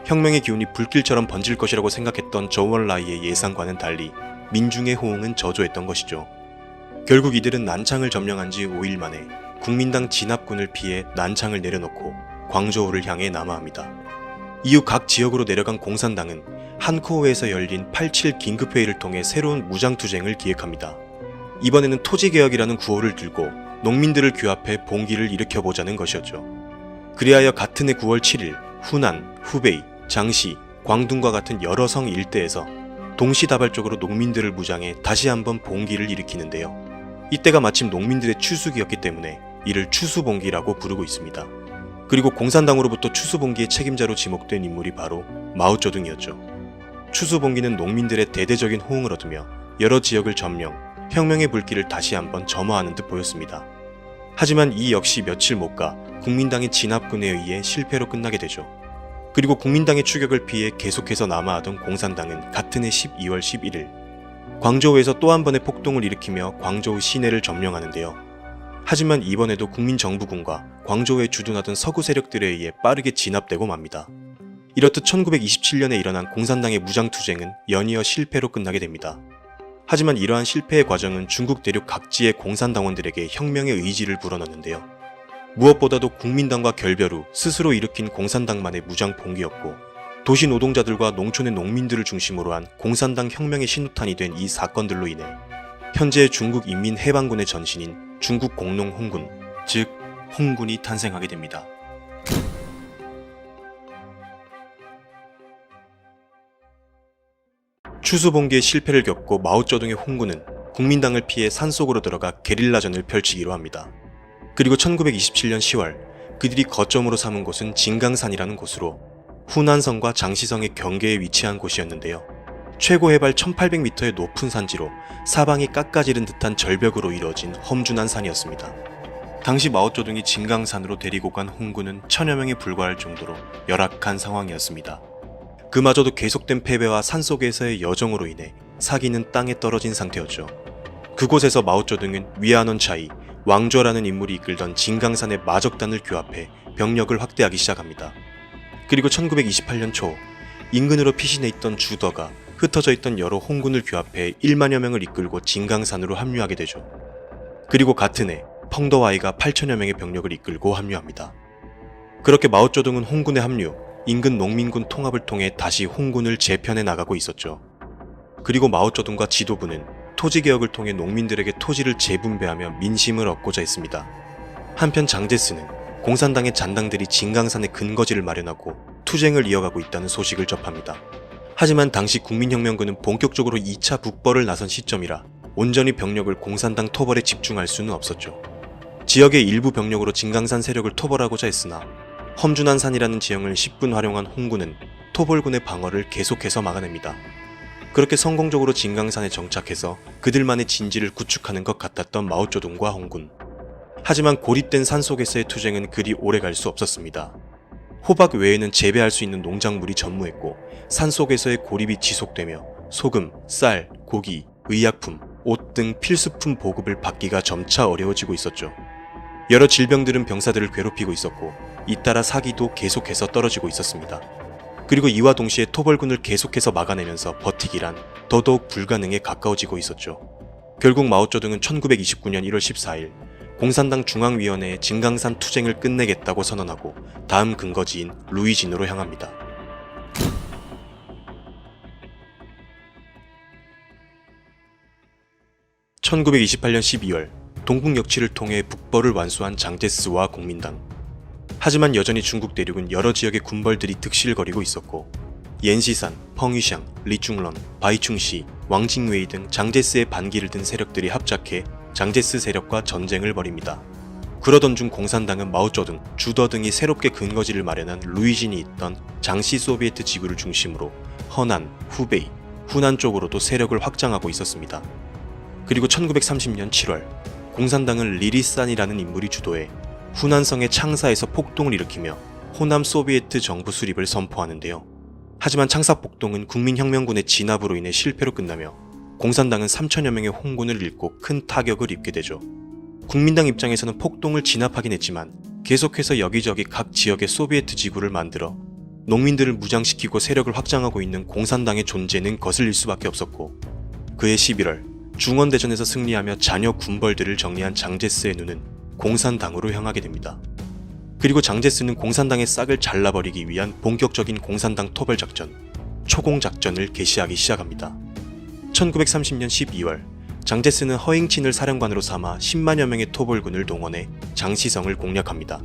혁명의 기운이 불길처럼 번질 것이라고 생각했던 저우얼라이의 예상과는 달리 민중의 호응은 저조했던 것이죠. 결국 이들은 난창을 점령한 지 5일 만에 국민당 진압군을 피해 난창을 내려놓고 광저우를 향해 남하합니다. 이후 각 지역으로 내려간 공산당은 한코우에서 열린 87 긴급회의를 통해 새로운 무장투쟁을 기획합니다. 이번에는 토지개혁이라는 구호를 들고 농민들을 규합해 봉기를 일으켜보자는 것이었죠. 그리하여 같은 해 9월 7일 후난, 후베이, 장시, 광둥과 같은 여러 성 일대에서 동시다발적으로 농민들을 무장해 다시 한번 봉기를 일으키는데요. 이때가 마침 농민들의 추수기였기 때문에 이를 추수봉기라고 부르고 있습니다. 그리고 공산당으로부터 추수봉기의 책임자로 지목된 인물이 바로 마오쩌둥이었죠. 추수봉기는 농민들의 대대적인 호응을 얻으며 여러 지역을 점령, 혁명의 불길을 다시 한번 점화하는 듯 보였습니다. 하지만 이 역시 며칠 못 가 국민당의 진압군에 의해 실패로 끝나게 되죠. 그리고 국민당의 추격을 피해 계속해서 남하하던 공산당은 같은 해 12월 11일 광저우에서 또 한 번의 폭동을 일으키며 광저우 시내를 점령하는데요. 하지만 이번에도 국민정부군과 광저우에 주둔하던 서구 세력들에 의해 빠르게 진압되고 맙니다. 이렇듯 1927년에 일어난 공산당의 무장투쟁은 연이어 실패로 끝나게 됩니다. 하지만 이러한 실패의 과정은 중국 대륙 각지의 공산당원들에게 혁명의 의지를 불어넣는데요. 무엇보다도 국민당과 결별 후 스스로 일으킨 공산당만의 무장 봉기였고, 도시 노동자들과 농촌의 농민들을 중심으로 한 공산당 혁명의 신호탄이 된 이 사건들로 인해 현재의 중국 인민해방군의 전신인 중국 공농 홍군, 즉 홍군이 탄생하게 됩니다. 추수봉기의 실패를 겪고 마오쩌둥의 홍군은 국민당을 피해 산속으로 들어가 게릴라전을 펼치기로 합니다. 그리고 1927년 10월 그들이 거점으로 삼은 곳은 진강산이라는 곳으로 후난성과 장시성의 경계에 위치한 곳이었는데요. 최고 해발 1800m의 높은 산지로 사방이 깎아지른 듯한 절벽으로 이루어진 험준한 산이었습니다. 당시 마오쩌둥이 진강산으로 데리고 간 홍군은 1000여 명에 불과할 정도로 열악한 상황이었습니다. 그마저도 계속된 패배와 산속에서의 여정으로 인해 사기는 땅에 떨어진 상태였죠. 그곳에서 마오쩌둥은 위안원차이, 왕좌라는 인물이 이끌던 진강산의 마적단을 규합해 병력을 확대하기 시작합니다. 그리고 1928년 초 인근으로 피신해 있던 주더가 흩어져 있던 여러 홍군을 규합해 1만여 명을 이끌고 진강산으로 합류하게 되죠. 그리고 같은 해 펑더와이가 8천여 명의 병력을 이끌고 합류합니다. 그렇게 마오쩌둥은 홍군에 합류, 인근 농민군 통합을 통해 다시 홍군을 재편해 나가고 있었죠. 그리고 마오쩌둥과 지도부는 토지개혁을 통해 농민들에게 토지를 재분배하며 민심을 얻고자 했습니다. 한편 장제스는 공산당의 잔당들이 진강산에 근거지를 마련하고 투쟁을 이어가고 있다는 소식을 접합니다. 하지만 당시 국민혁명군은 본격적으로 2차 북벌을 나선 시점이라 온전히 병력을 공산당 토벌에 집중할 수는 없었죠. 지역의 일부 병력으로 진강산 세력을 토벌하고자 했으나 험준한 산이라는 지형을 10분 활용한 홍군은 토벌군의 방어를 계속해서 막아냅니다. 그렇게 성공적으로 진강산에 정착해서 그들만의 진지를 구축하는 것 같았던 마오쩌둥과 홍군. 하지만 고립된 산속에서의 투쟁은 그리 오래 갈 수 없었습니다. 호박 외에는 재배할 수 있는 농작물이 전무했고 산속에서의 고립이 지속되며 소금, 쌀, 고기, 의약품, 옷 등 필수품 보급을 받기가 점차 어려워지고 있었죠. 여러 질병들은 병사들을 괴롭히고 있었고 잇따라 사기도 계속해서 떨어지고 있었습니다. 그리고 이와 동시에 토벌군을 계속해서 막아내면서 버티기란 더더욱 불가능에 가까워지고 있었죠. 결국 마오쩌둥은 1929년 1월 14일 공산당 중앙위원회에 진강산 투쟁을 끝내겠다고 선언하고 다음 근거지인 루이진으로 향합니다. (1928년 12월) 동북 역치를 통해 북벌을 완수한 장제스와 국민당. 하지만 여전히 중국 대륙은 여러 지역의 군벌들이 득실을 거리고 있었고 옌시산, 펑유샹, 리중런, 바이충시, 왕징웨이 등 장제스의 반기를 든 세력들이 합작해 장제스 세력과 전쟁을 벌입니다. 그러던 중 공산당은 마오쩌둥, 주더 등이 새롭게 근거지를 마련한 루이진이 있던 장시 소비에트 지구를 중심으로 허난, 후베이, 후난 쪽으로도 세력을 확장하고 있었습니다. 그리고 1930년 7월 공산당은 리리산이라는 인물이 주도해 후난성의 창사에서 폭동을 일으키며 호남 소비에트 정부 수립을 선포하는데요. 하지만 창사폭동은 국민혁명군의 진압으로 인해 실패로 끝나며 공산당은 3천여 명의 홍군을 잃고 큰 타격을 입게 되죠. 국민당 입장에서는 폭동을 진압하긴 했지만 계속해서 여기저기 각 지역의 소비에트 지구를 만들어 농민들을 무장시키고 세력을 확장하고 있는 공산당의 존재는 거슬릴 수밖에 없었고, 그해 11월 중원대전에서 승리하며 잔여 군벌들을 정리한 장제스의 눈은 공산당으로 향하게 됩니다. 그리고 장제스는 공산당의 싹을 잘라버리기 위한 본격적인 공산당 토벌작전, 초공작전을 개시하기 시작합니다. 1930년 12월 장제스는 허잉친을 사령관으로 삼아 10만여 명의 토벌군을 동원해 장시성을 공략합니다.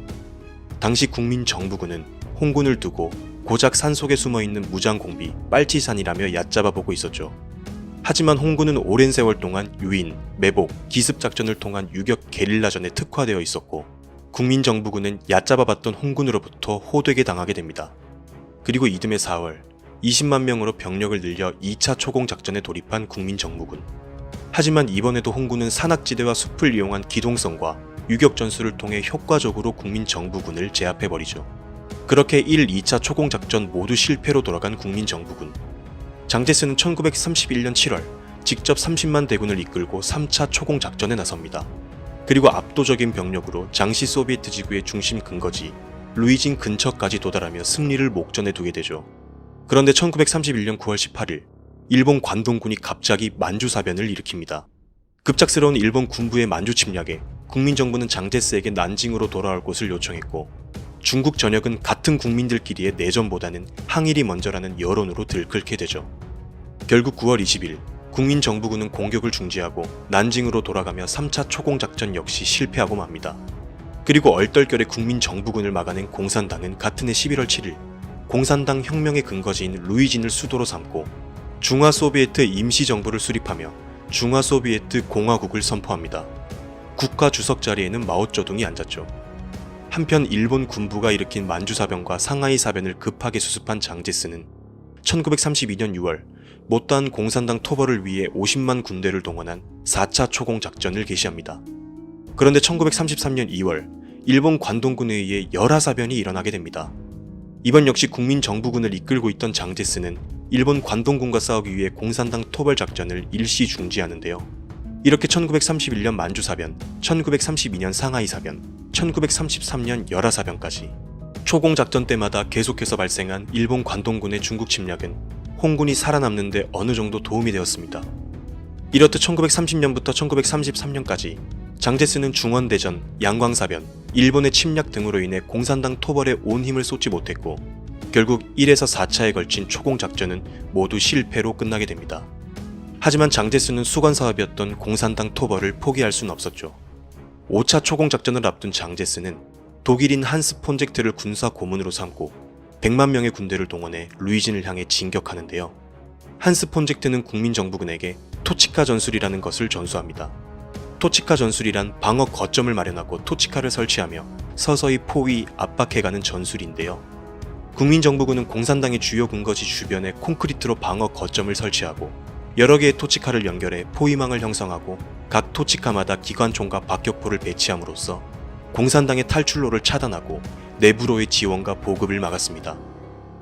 당시 국민정부군은 홍군을 두고 고작 산속에 숨어있는 무장공비 빨치산이라며 얕잡아보고 있었죠. 하지만 홍군은 오랜 세월 동안 유인, 매복, 기습작전을 통한 유격 게릴라전에 특화되어 있었고 국민정부군은 얕잡아봤던 홍군으로부터 호되게 당하게 됩니다. 그리고 이듬해 4월 20만 명으로 병력을 늘려 2차 초공작전에 돌입한 국민정부군. 하지만 이번에도 홍군은 산악지대와 숲을 이용한 기동성과 유격전술을 통해 효과적으로 국민정부군을 제압해버리죠. 그렇게 1, 2차 초공작전 모두 실패로 돌아간 국민정부군. 장제스는 1931년 7월 직접 30만 대군을 이끌고 3차 초공작전에 나섭니다. 그리고 압도적인 병력으로 장시 소비에트 지구의 중심 근거지 루이진 근처까지 도달하며 승리를 목전에 두게 되죠. 그런데 1931년 9월 18일 일본 관동군이 갑자기 만주사변을 일으킵니다. 급작스러운 일본 군부의 만주 침략에 국민정부는 장제스에게 난징으로 돌아올 곳을 요청했고, 중국 전역은 같은 국민들끼리의 내전보다는 항일이 먼저라는 여론으로 들끓게 되죠. 결국 9월 20일 국민정부군은 공격을 중지하고 난징으로 돌아가며 3차 초공작전 역시 실패하고 맙니다. 그리고 얼떨결에 국민정부군을 막아낸 공산당은 같은 해 11월 7일 공산당 혁명의 근거지인 루이진을 수도로 삼고 중화소비에트 임시정부를 수립하며 중화소비에트 공화국을 선포합니다. 국가 주석 자리에는 마오쩌둥이 앉았죠. 한편 일본 군부가 일으킨 만주사변과 상하이사변을 급하게 수습한 장제스는 1932년 6월 못다한 공산당 토벌을 위해 50만 군대를 동원한 4차 초공작전을 개시합니다. 그런데 1933년 2월 일본 관동군에 의해 열하사변이 일어나게 됩니다. 이번 역시 국민정부군을 이끌고 있던 장제스는 일본 관동군과 싸우기 위해 공산당 토벌작전을 일시 중지하는데요. 이렇게 1931년 만주사변, 1932년 상하이사변, 1933년 열하사변까지 초공작전 때마다 계속해서 발생한 일본 관동군의 중국 침략은 홍군이 살아남는데 어느 정도 도움이 되었습니다. 이렇듯 1930년부터 1933년까지 장제스는 중원대전, 양광사변, 일본의 침략 등으로 인해 공산당 토벌에 온 힘을 쏟지 못했고, 결국 1에서 4차에 걸친 초공작전은 모두 실패로 끝나게 됩니다. 하지만 장제스는 수건사업이었던 공산당 토벌을 포기할 수는 없었죠. 5차 초공작전을 앞둔 장제스는 독일인 한스 폰젝트를 군사 고문으로 삼고 100만 명의 군대를 동원해 루이진을 향해 진격하는데요. 한스 폰젝트는 국민정부군에게 토치카 전술이라는 것을 전수합니다. 토치카 전술이란 방어 거점을 마련하고 토치카를 설치하며 서서히 포위, 압박해가는 전술인데요. 국민정부군은 공산당의 주요 근거지 주변에 콘크리트로 방어 거점을 설치하고 여러 개의 토치카를 연결해 포위망을 형성하고 각 토치카마다 기관총과 박격포를 배치함으로써 공산당의 탈출로를 차단하고 내부로의 지원과 보급을 막았습니다.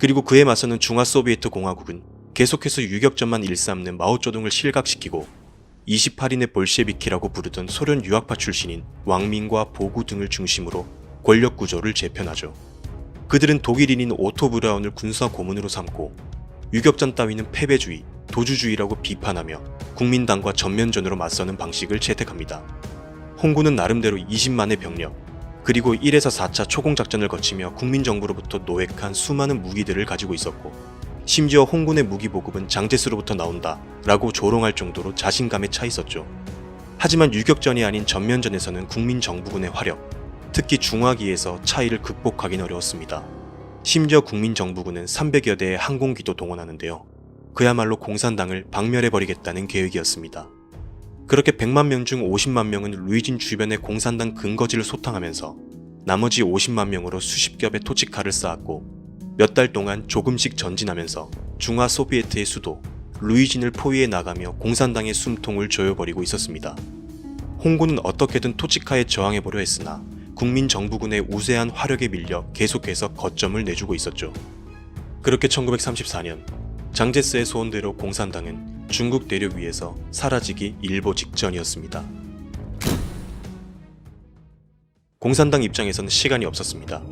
그리고 그에 맞서는 중화소비에트 공화국은 계속해서 유격전만 일삼는 마오쩌둥을 실각시키고 28인의 볼셰비키라고 부르던 소련 유학파 출신인 왕민과 보구 등을 중심으로 권력 구조를 재편하죠. 그들은 독일인인 오토 브라운을 군사 고문으로 삼고 유격전 따위는 패배주의, 도주주의라고 비판하며 국민당과 전면전으로 맞서는 방식을 채택합니다. 홍군은 나름대로 20만의 병력, 그리고 1에서 4차 초공작전을 거치며 국민정부로부터 노획한 수많은 무기들을 가지고 있었고, 심지어 홍군의 무기 보급은 장제스로부터 나온다 라고 조롱할 정도로 자신감에 차 있었죠. 하지만 유격전이 아닌 전면전에서는 국민정부군의 화력, 특히 중화기에서 차이를 극복하기는 어려웠습니다. 심지어 국민정부군은 300여 대의 항공기도 동원하는데요. 그야말로 공산당을 박멸해버리겠다는 계획이었습니다. 그렇게 100만 명 중 50만 명은 루이진 주변의 공산당 근거지를 소탕하면서 나머지 50만 명으로 수십 겹의 토치카를 쌓았고, 몇 달 동안 조금씩 전진하면서 중화 소비에트의 수도 루이진을 포위해 나가며 공산당의 숨통을 조여버리고 있었습니다. 홍군은 어떻게든 토치카에 저항해보려 했으나 국민정부군의 우세한 화력에 밀려 계속해서 거점을 내주고 있었죠. 그렇게 1934년 장제스의 소원대로 공산당은 중국 대륙 위에서 사라지기 일보 직전이었습니다. 공산당 입장에서는 시간이 없었습니다.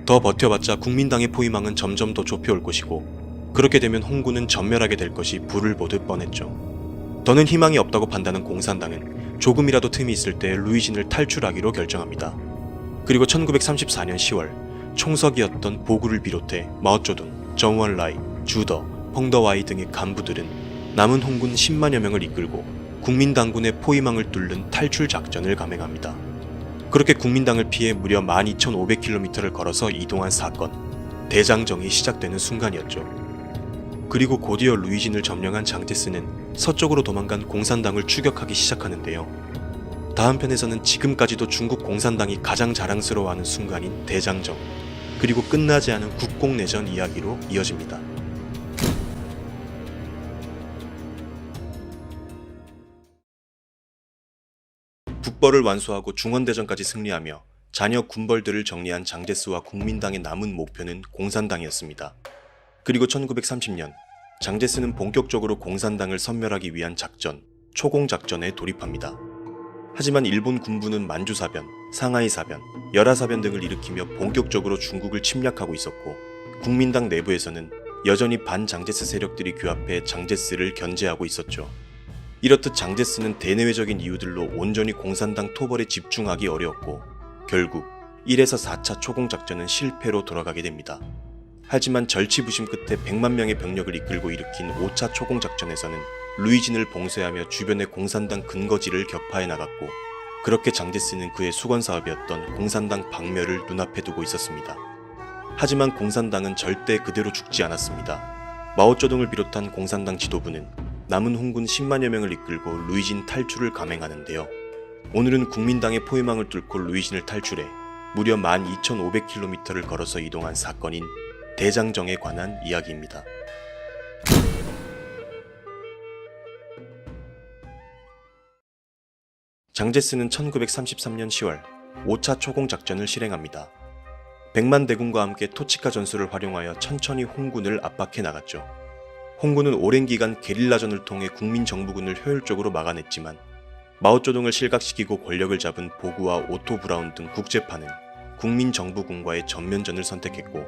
더 버텨봤자 국민당의 포위망은 점점 더 좁혀올 것이고, 그렇게 되면 홍군은 전멸하게 될 것이 불을 보듯 뻔했죠. 더는 희망이 없다고 판단한 공산당은 조금이라도 틈이 있을 때 루이진을 탈출하기로 결정합니다. 그리고 1934년 10월 총석이었던 보구를 비롯해 마오쩌둥, 정원라이, 주더, 펑더와이 등의 간부들은 남은 홍군 10만여 명을 이끌고 국민당군의 포위망을 뚫는 탈출 작전을 감행합니다. 그렇게 국민당을 피해 무려 12,500km를 걸어서 이동한 사건, 대장정이 시작되는 순간이었죠. 그리고 곧이어 루이진을 점령한 장제스는 서쪽으로 도망간 공산당을 추격하기 시작하는데요. 다음 편에서는 지금까지도 중국 공산당이 가장 자랑스러워하는 순간인 대장정, 그리고 끝나지 않은 국공내전 이야기로 이어집니다. 북벌을 완수하고 중원대전까지 승리하며 잔여 군벌들을 정리한 장제스와 국민당의 남은 목표는 공산당이었습니다. 그리고 1930년 장제스는 본격적으로 공산당을 섬멸하기 위한 작전, 초공작전에 돌입합니다. 하지만 일본 군부는 만주사변, 상하이사변, 열하사변 등을 일으키며 본격적으로 중국을 침략하고 있었고, 국민당 내부에서는 여전히 반장제스 세력들이 규합해 장제스를 견제하고 있었죠. 이렇듯 장제스는 대내외적인 이유들로 온전히 공산당 토벌에 집중하기 어려웠고, 결국 1에서 4차 초공작전은 실패로 돌아가게 됩니다. 하지만 절치부심 끝에 100만 명의 병력을 이끌고 일으킨 5차 초공작전에서는 루이진을 봉쇄하며 주변의 공산당 근거지를 격파해 나갔고, 그렇게 장제스는 그의 수건사업이었던 공산당 박멸을 눈앞에 두고 있었습니다. 하지만 공산당은 절대 그대로 죽지 않았습니다. 마오쩌둥을 비롯한 공산당 지도부는 남은 홍군 10만여 명을 이끌고 루이진 탈출을 감행하는데요. 오늘은 국민당의 포위망을 뚫고 루이진을 탈출해 무려 12,500km를 걸어서 이동한 사건인 대장정에 관한 이야기입니다. 장제스는 1933년 10월 5차 초공작전을 실행합니다. 100만 대군과 함께 토치카 전술을 활용하여 천천히 홍군을 압박해 나갔죠. 홍군은 오랜 기간 게릴라전을 통해 국민정부군을 효율적으로 막아냈지만, 마오쩌둥을 실각시키고 권력을 잡은 보구와 오토 브라운 등 국제파는 국민정부군과의 전면전을 선택했고,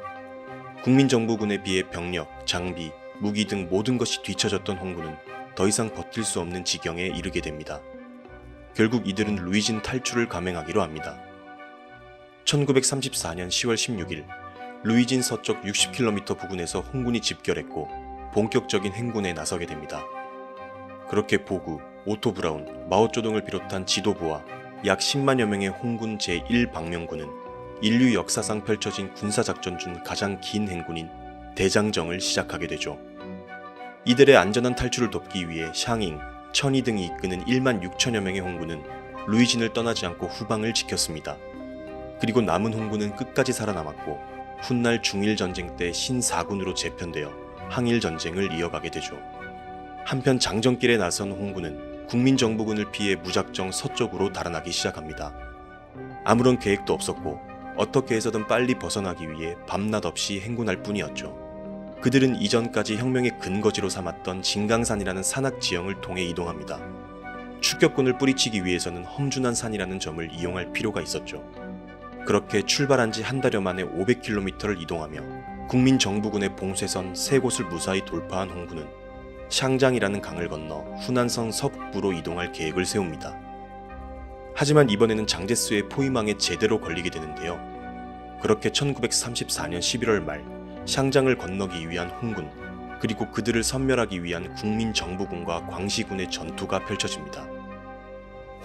국민정부군에 비해 병력, 장비, 무기 등 모든 것이 뒤처졌던 홍군은 더 이상 버틸 수 없는 지경에 이르게 됩니다. 결국 이들은 루이진 탈출을 감행하기로 합니다. 1934년 10월 16일, 루이진 서쪽 60km 부근에서 홍군이 집결했고 본격적인 행군에 나서게 됩니다. 그렇게 보구, 오토 브라운, 마오쩌둥을 비롯한 지도부와 약 10만여 명의 홍군 제1방명군은 인류 역사상 펼쳐진 군사작전 중 가장 긴 행군인 대장정을 시작하게 되죠. 이들의 안전한 탈출을 돕기 위해 샹잉, 천이 등이 이끄는 1만 6천여 명의 홍군은 루이진을 떠나지 않고 후방을 지켰습니다. 그리고 남은 홍군은 끝까지 살아남았고, 훗날 중일전쟁 때 신사군으로 재편되어 항일전쟁을 이어가게 되죠. 한편 장정길에 나선 홍군은 국민정부군을 피해 무작정 서쪽으로 달아나기 시작합니다. 아무런 계획도 없었고 어떻게 해서든 빨리 벗어나기 위해 밤낮 없이 행군할 뿐이었죠. 그들은 이전까지 혁명의 근거지로 삼았던 진강산이라는 산악 지형을 통해 이동합니다. 추격군을 뿌리치기 위해서는 험준한 산이라는 점을 이용할 필요가 있었죠. 그렇게 출발한 지 한 달여 만에 500km를 이동하며 국민정부군의 봉쇄선 3곳을 무사히 돌파한 홍군은 샹장이라는 강을 건너 후난성 서북부로 이동할 계획을 세웁니다. 하지만 이번에는 장제스의 포위망에 제대로 걸리게 되는데요. 그렇게 1934년 11월 말 샹장을 건너기 위한 홍군, 그리고 그들을 섬멸하기 위한 국민정부군과 광시군의 전투가 펼쳐집니다.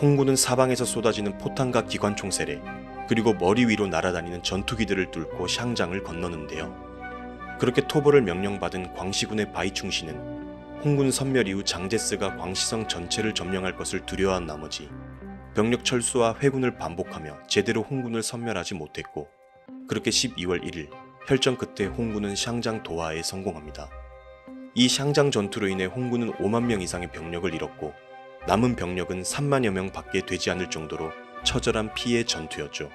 홍군은 사방에서 쏟아지는 포탄과 기관총 세례, 그리고 머리 위로 날아다니는 전투기들을 뚫고 샹장을 건너는데요. 그렇게 토벌을 명령받은 광시군의 바이충시는 홍군 섬멸 이후 장제스가 광시성 전체를 점령할 것을 두려워한 나머지 병력 철수와 회군을 반복하며 제대로 홍군을 섬멸하지 못했고, 그렇게 12월 1일 혈전 끝에 홍군은 샹장 도하에 성공합니다. 이 샹장 전투로 인해 홍군은 5만 명 이상의 병력을 잃었고, 남은 병력은 3만여 명 밖에 되지 않을 정도로 처절한 피해 전투였죠.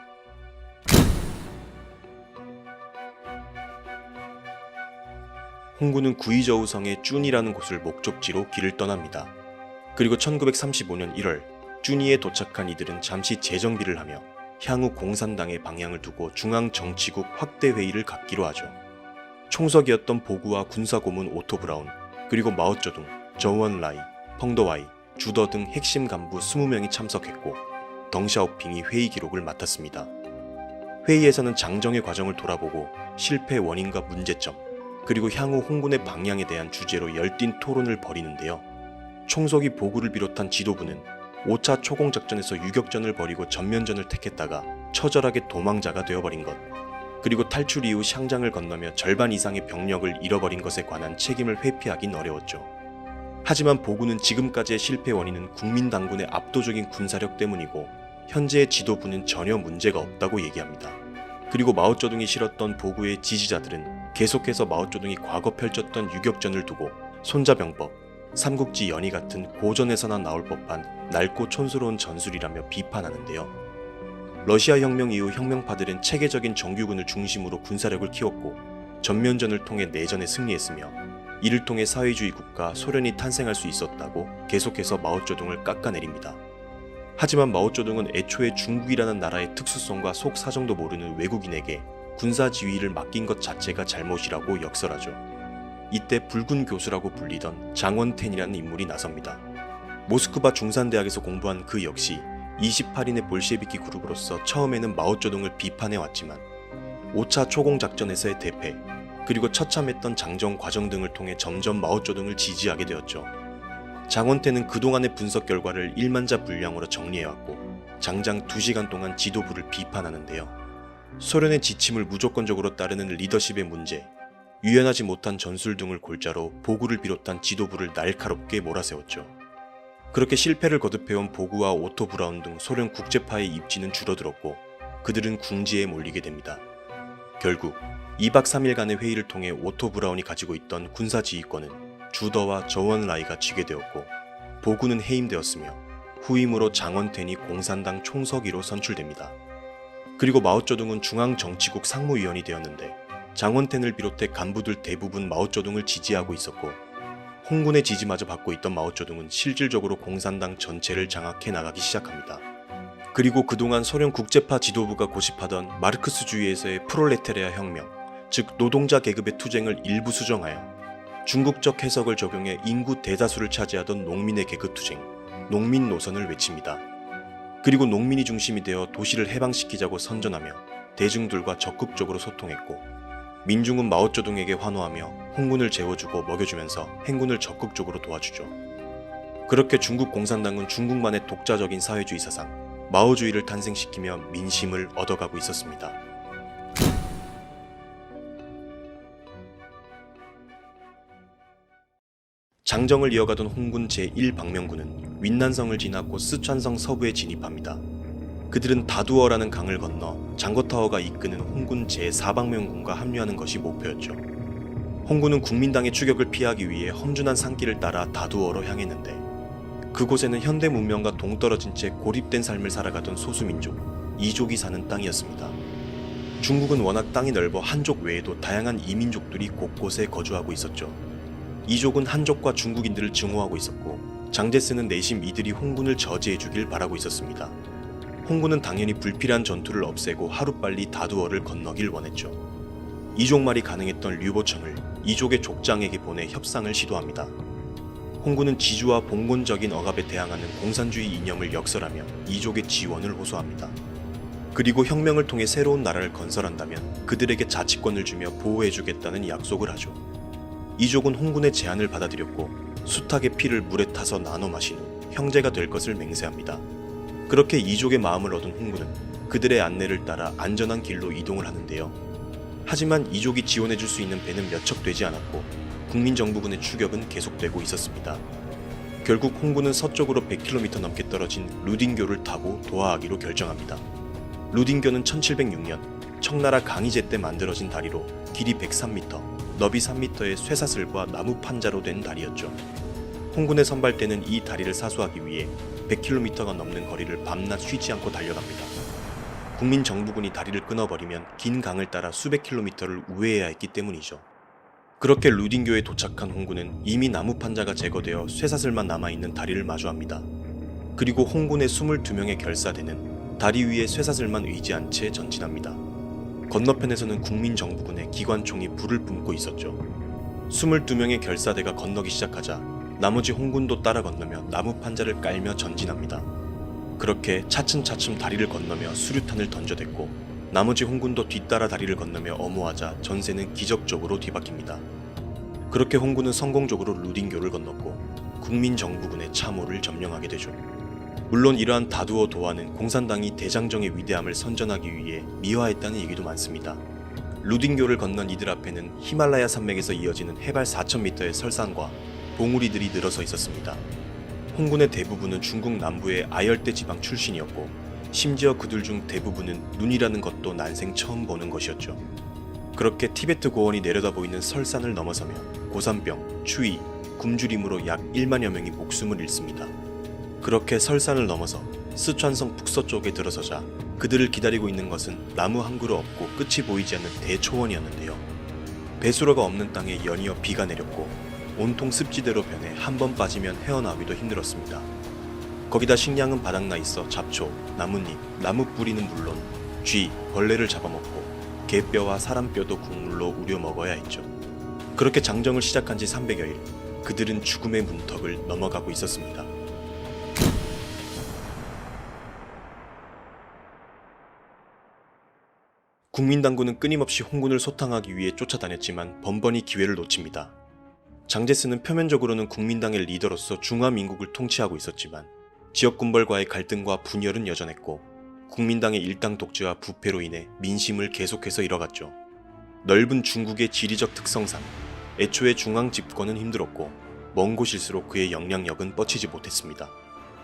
홍군은 구이저우성의 쭈니라는 곳을 목적지로 길을 떠납니다. 그리고 1935년 1월 쭈니에 도착한 이들은 잠시 재정비를 하며 향후 공산당의 방향을 두고 중앙정치국 확대회의를 갖기로 하죠. 총석이었던 보구와 군사고문 오토 브라운, 그리고 마오쩌둥, 저우언라이, 펑도와이, 주더 등 핵심 간부 20명이 참석했고 덩샤오핑이 회의 기록을 맡았습니다. 회의에서는 장정의 과정을 돌아보고 실패 원인과 문제점, 그리고 향후 홍군의 방향에 대한 주제로 열띤 토론을 벌이는데요. 총석이 보구를 비롯한 지도부는 5차 초공작전에서 유격전을 벌이고 전면전을 택했다가 처절하게 도망자가 되어버린 것, 그리고 탈출 이후 샹장을 건너며 절반 이상의 병력을 잃어버린 것에 관한 책임을 회피하긴 어려웠죠. 하지만 보구는 지금까지의 실패 원인은 국민당군의 압도적인 군사력 때문이고 현재의 지도부는 전혀 문제가 없다고 얘기합니다. 그리고 마오쩌둥이 실었던 보구의 지지자들은 계속해서 마오쩌둥이 과거 펼쳤던 유격전을 두고 손자병법, 삼국지 연의 같은 고전에서나 나올 법한 낡고 촌스러운 전술이라며 비판하는데요. 러시아 혁명 이후 혁명파들은 체계적인 정규군을 중심으로 군사력을 키웠고 전면전을 통해 내전에 승리했으며 이를 통해 사회주의 국가 소련이 탄생할 수 있었다고 계속해서 마오쩌둥을 깎아내립니다. 하지만 마오쩌둥은 애초에 중국이라는 나라의 특수성과 속사정도 모르는 외국인에게 군사 지휘를 맡긴 것 자체가 잘못이라고 역설하죠. 이때 붉은 교수라고 불리던 장원텐이라는 인물이 나섭니다. 모스크바 중산대학에서 공부한 그 역시 28인의 볼셰비키 그룹으로서 처음에는 마오쩌둥을 비판해왔지만 5차 초공작전에서의 대패, 그리고 처참했던 장정 과정 등을 통해 점점 마오쩌둥을 지지하게 되었죠. 장원태는 그동안의 분석 결과를 1만자 분량으로 정리해왔고 장장 2시간 동안 지도부를 비판하는데요. 소련의 지침을 무조건적으로 따르는 리더십의 문제, 유연하지 못한 전술 등을 골자로 보구를 비롯한 지도부를 날카롭게 몰아세웠죠. 그렇게 실패를 거듭해온 보구와 오토 브라운 등 소련 국제파의 입지는 줄어들었고 그들은 궁지에 몰리게 됩니다. 결국 2박 3일간의 회의를 통해 오토 브라운이 가지고 있던 군사지휘권은 주더와 저원라이가 쥐게 되었고 보구는 해임되었으며 후임으로 장원텐이 공산당 총서기로 선출됩니다. 그리고 마오쩌둥은 중앙정치국 상무위원이 되었는데 장원텐을 비롯해 간부들 대부분 마오쩌둥을 지지하고 있었고 홍군의 지지마저 받고 있던 마오쩌둥은 실질적으로 공산당 전체를 장악해 나가기 시작합니다. 그리고 그동안 소련 국제파 지도부가 고집하던 마르크스주의에서의 프롤레타리아 혁명, 즉 노동자 계급의 투쟁을 일부 수정하여 중국적 해석을 적용해 인구 대다수를 차지하던 농민의 계급 투쟁, 농민 노선을 외칩니다. 그리고 농민이 중심이 되어 도시를 해방시키자고 선전하며 대중들과 적극적으로 소통했고 민중은 마오쩌둥에게 환호하며 홍군을 재워주고 먹여주면서 행군을 적극적으로 도와주죠. 그렇게 중국 공산당은 중국만의 독자적인 사회주의 사상, 마오주의를 탄생시키며 민심을 얻어가고 있었습니다. 장정을 이어가던 홍군 제1방명군은 윈난성을 지나고 스촨성 서부에 진입합니다. 그들은 다두어라는 강을 건너 장거타오가 이끄는 홍군 제4방명군과 합류하는 것이 목표였죠. 홍군은 국민당의 추격을 피하기 위해 험준한 산길을 따라 다두어로 향했는데 그곳에는 현대 문명과 동떨어진 채 고립된 삶을 살아가던 소수민족, 이족이 사는 땅이었습니다. 중국은 워낙 땅이 넓어 한족 외에도 다양한 이민족들이 곳곳에 거주하고 있었죠. 이족은 한족과 중국인들을 증오하고 있었고 장제스는 내심 이들이 홍군을 저지해주길 바라고 있었습니다. 홍군은 당연히 불필요한 전투를 없애고 하루빨리 다두어를 건너길 원했죠. 이족말이 가능했던 류보청을 이족의 족장에게 보내 협상을 시도합니다. 홍군은 지주와 봉건적인 억압에 대항하는 공산주의 이념을 역설하며 이족의 지원을 호소합니다. 그리고 혁명을 통해 새로운 나라를 건설한다면 그들에게 자치권을 주며 보호해주겠다는 약속을 하죠. 이족은 홍군의 제안을 받아들였고 숱하게 피를 물에 타서 나눠 마신 후 형제가 될 것을 맹세합니다. 그렇게 이족의 마음을 얻은 홍군은 그들의 안내를 따라 안전한 길로 이동을 하는데요. 하지만 이족이 지원해줄 수 있는 배는 몇 척 되지 않았고 국민정부군의 추격은 계속되고 있었습니다. 결국 홍군은 서쪽으로 100km 넘게 떨어진 루딩교를 타고 도하하기로 결정합니다. 루딩교는 1706년 청나라 강희제 때 만들어진 다리로 길이 103m, 너비 3m의 쇠사슬과 나무 판자로 된 다리였죠. 홍군의 선발대는 이 다리를 사수하기 위해 100km가 넘는 거리를 밤낮 쉬지 않고 달려갑니다. 국민정부군이 다리를 끊어버리면 긴 강을 따라 수백 킬로미터를 우회해야 했기 때문이죠. 그렇게 루딩교에 도착한 홍군은 이미 나무 판자가 제거되어 쇠사슬만 남아있는 다리를 마주합니다. 그리고 홍군의 22명의 결사대는 다리 위에 쇠사슬만 의지한 채 전진합니다. 건너편에서는 국민정부군의 기관총이 불을 뿜고 있었죠. 22명의 결사대가 건너기 시작하자 나머지 홍군도 따라 건너며 나무 판자를 깔며 전진합니다. 그렇게 차츰차츰 다리를 건너며 수류탄을 던져댔고 나머지 홍군도 뒤따라 다리를 건너며 엄호하자 전세는 기적적으로 뒤바뀝니다. 그렇게 홍군은 성공적으로 루딩교를 건넜고 국민정부군의 참호를 점령하게 되죠. 물론 이러한 다두어 도하는 공산당이 대장정의 위대함을 선전하기 위해 미화했다는 얘기도 많습니다. 루딩교를 건넌 이들 앞에는 히말라야 산맥에서 이어지는 해발 4000m의 설산과 봉우리들이 늘어서 있었습니다. 홍군의 대부분은 중국 남부의 아열대 지방 출신이었고 심지어 그들 중 대부분은 눈이라는 것도 난생 처음 보는 것이었죠. 그렇게 티베트 고원이 내려다 보이는 설산을 넘어서며 고산병, 추위, 굶주림으로 약 1만여 명이 목숨을 잃습니다. 그렇게 설산을 넘어서 스촨성 북서쪽에 들어서자 그들을 기다리고 있는 것은 나무 한 그루 없고 끝이 보이지 않는 대초원이었는데요. 배수로가 없는 땅에 연이어 비가 내렸고 온통 습지대로 변해 한 번 빠지면 헤어나오기도 힘들었습니다. 거기다 식량은 바닥나 있어 잡초, 나뭇잎, 나무 뿌리는 물론 쥐, 벌레를 잡아먹고 개뼈와 사람뼈도 국물로 우려 먹어야 했죠. 그렇게 장정을 시작한 지 300여일, 그들은 죽음의 문턱을 넘어가고 있었습니다. 국민당군은 끊임없이 홍군을 소탕하기 위해 쫓아다녔지만 번번이 기회를 놓칩니다. 장제스는 표면적으로는 국민당의 리더로서 중화민국을 통치하고 있었지만 지역군벌과의 갈등과 분열은 여전했고 국민당의 일당 독재와 부패로 인해 민심을 계속해서 잃어갔죠. 넓은 중국의 지리적 특성상 애초에 중앙 집권은 힘들었고 먼 곳일수록 그의 영향력은 뻗치지 못했습니다.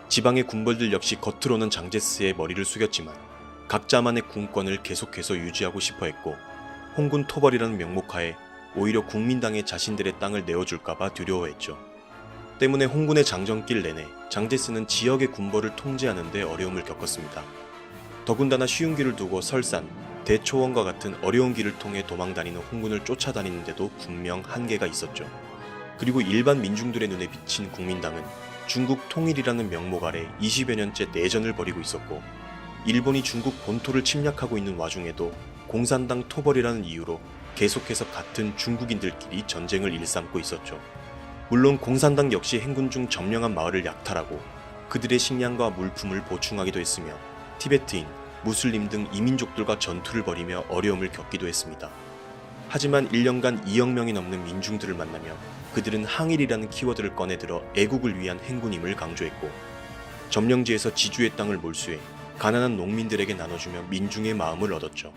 지방의 군벌들 역시 겉으로는 장제스의 머리를 숙였지만 각자만의 군권을 계속해서 유지하고 싶어 했고 홍군 토벌이라는 명목하에 오히려 국민당에 자신들의 땅을 내어줄까봐 두려워했죠. 때문에 홍군의 장정길 내내 장제스는 지역의 군벌을 통제하는 데 어려움을 겪었습니다. 더군다나 쉬운 길을 두고 설산, 대초원과 같은 어려운 길을 통해 도망다니는 홍군을 쫓아다니는데도 분명 한계가 있었죠. 그리고 일반 민중들의 눈에 비친 국민당은 중국 통일이라는 명목 아래 20여 년째 내전을 벌이고 있었고 일본이 중국 본토를 침략하고 있는 와중에도 공산당 토벌이라는 이유로 계속해서 같은 중국인들끼리 전쟁을 일삼고 있었죠. 물론 공산당 역시 행군 중 점령한 마을을 약탈하고 그들의 식량과 물품을 보충하기도 했으며 티베트인, 무슬림 등 이민족들과 전투를 벌이며 어려움을 겪기도 했습니다. 하지만 1년간 2억 명이 넘는 민중들을 만나며 그들은 항일이라는 키워드를 꺼내들어 애국을 위한 행군임을 강조했고 점령지에서 지주의 땅을 몰수해 가난한 농민들에게 나눠주며 민중의 마음을 얻었죠.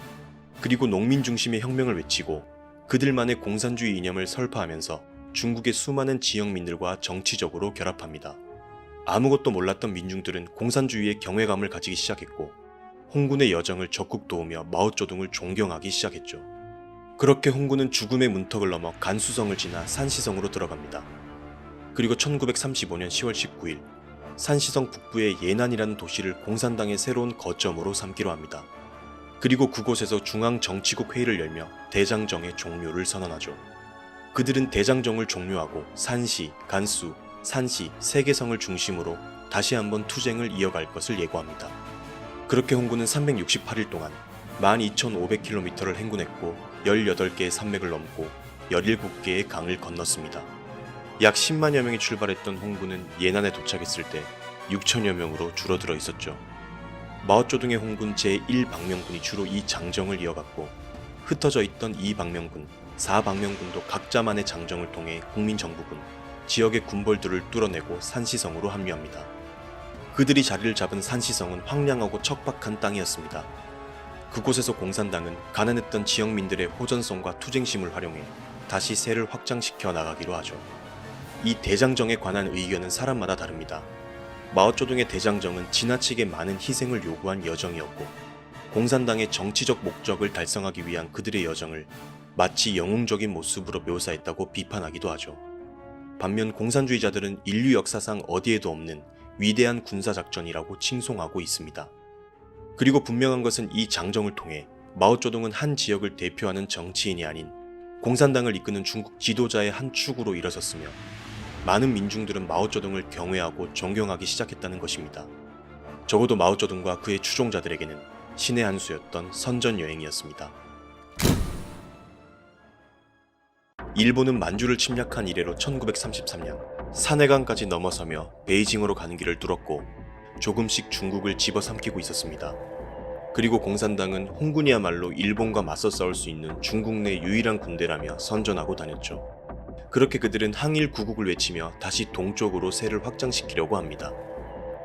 그리고 농민 중심의 혁명을 외치고 그들만의 공산주의 이념을 설파하면서 중국의 수많은 지역민들과 정치적으로 결합합니다. 아무것도 몰랐던 민중들은 공산주의에 경외감을 가지기 시작했고 홍군의 여정을 적극 도우며 마오쩌둥을 존경하기 시작했죠. 그렇게 홍군은 죽음의 문턱을 넘어 간수성을 지나 산시성으로 들어갑니다. 그리고 1935년 10월 19일 산시성 북부의 예난이라는 도시를 공산당의 새로운 거점으로 삼기로 합니다. 그리고 그곳에서 중앙정치국 회의를 열며 대장정의 종료를 선언하죠. 그들은 대장정을 종료하고 산시, 간수, 산시, 세 개 성을 중심으로 다시 한번 투쟁을 이어갈 것을 예고합니다. 그렇게 홍군은 368일 동안 12,500km를 행군했고 18개의 산맥을 넘고 17개의 강을 건넜습니다. 약 10만여 명이 출발했던 홍군은 예난에 도착했을 때 6천여 명으로 줄어들어 있었죠. 마오쩌둥의 홍군 제1방명군이 주로 이 장정을 이어갔고 흩어져 있던 2방명군, 4방명군도 각자만의 장정을 통해 국민정부군, 지역의 군벌들을 뚫어내고 산시성으로 합류합니다. 그들이 자리를 잡은 산시성은 황량하고 척박한 땅이었습니다. 그곳에서 공산당은 가난했던 지역민들의 호전성과 투쟁심을 활용해 다시 세를 확장시켜 나가기로 하죠. 이 대장정에 관한 의견은 사람마다 다릅니다. 마오쩌둥의 대장정은 지나치게 많은 희생을 요구한 여정이었고 공산당의 정치적 목적을 달성하기 위한 그들의 여정을 마치 영웅적인 모습으로 묘사했다고 비판하기도 하죠. 반면 공산주의자들은 인류 역사상 어디에도 없는 위대한 군사작전이라고 칭송하고 있습니다. 그리고 분명한 것은 이 장정을 통해 마오쩌둥은 한 지역을 대표하는 정치인이 아닌 공산당을 이끄는 중국 지도자의 한 축으로 일어섰으며 많은 민중들은 마오쩌둥을 경외하고 존경하기 시작했다는 것입니다. 적어도 마오쩌둥과 그의 추종자들에게는 신의 한 수였던 선전여행이었습니다. 일본은 만주를 침략한 이래로 1933년 산해강까지 넘어서며 베이징으로 가는 길을 뚫었고 조금씩 중국을 집어삼키고 있었습니다. 그리고 공산당은 홍군이야말로 일본과 맞서 싸울 수 있는 중국 내 유일한 군대라며 선전하고 다녔죠. 그렇게 그들은 항일 구국을 외치며 다시 동쪽으로 세를 확장시키려고 합니다.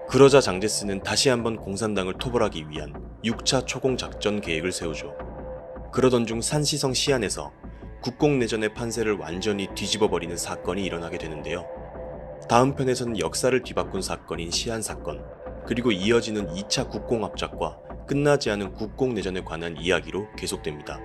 그러자 장제스는 다시 한번 공산당을 토벌하기 위한 6차 초공작전 계획을 세우죠. 그러던 중 산시성 시안에서 국공내전의 판세를 완전히 뒤집어버리는 사건이 일어나게 되는데요. 다음 편에서는 역사를 뒤바꾼 사건인 시안 사건, 그리고 이어지는 2차 국공합작과 끝나지 않은 국공내전에 관한 이야기로 계속됩니다.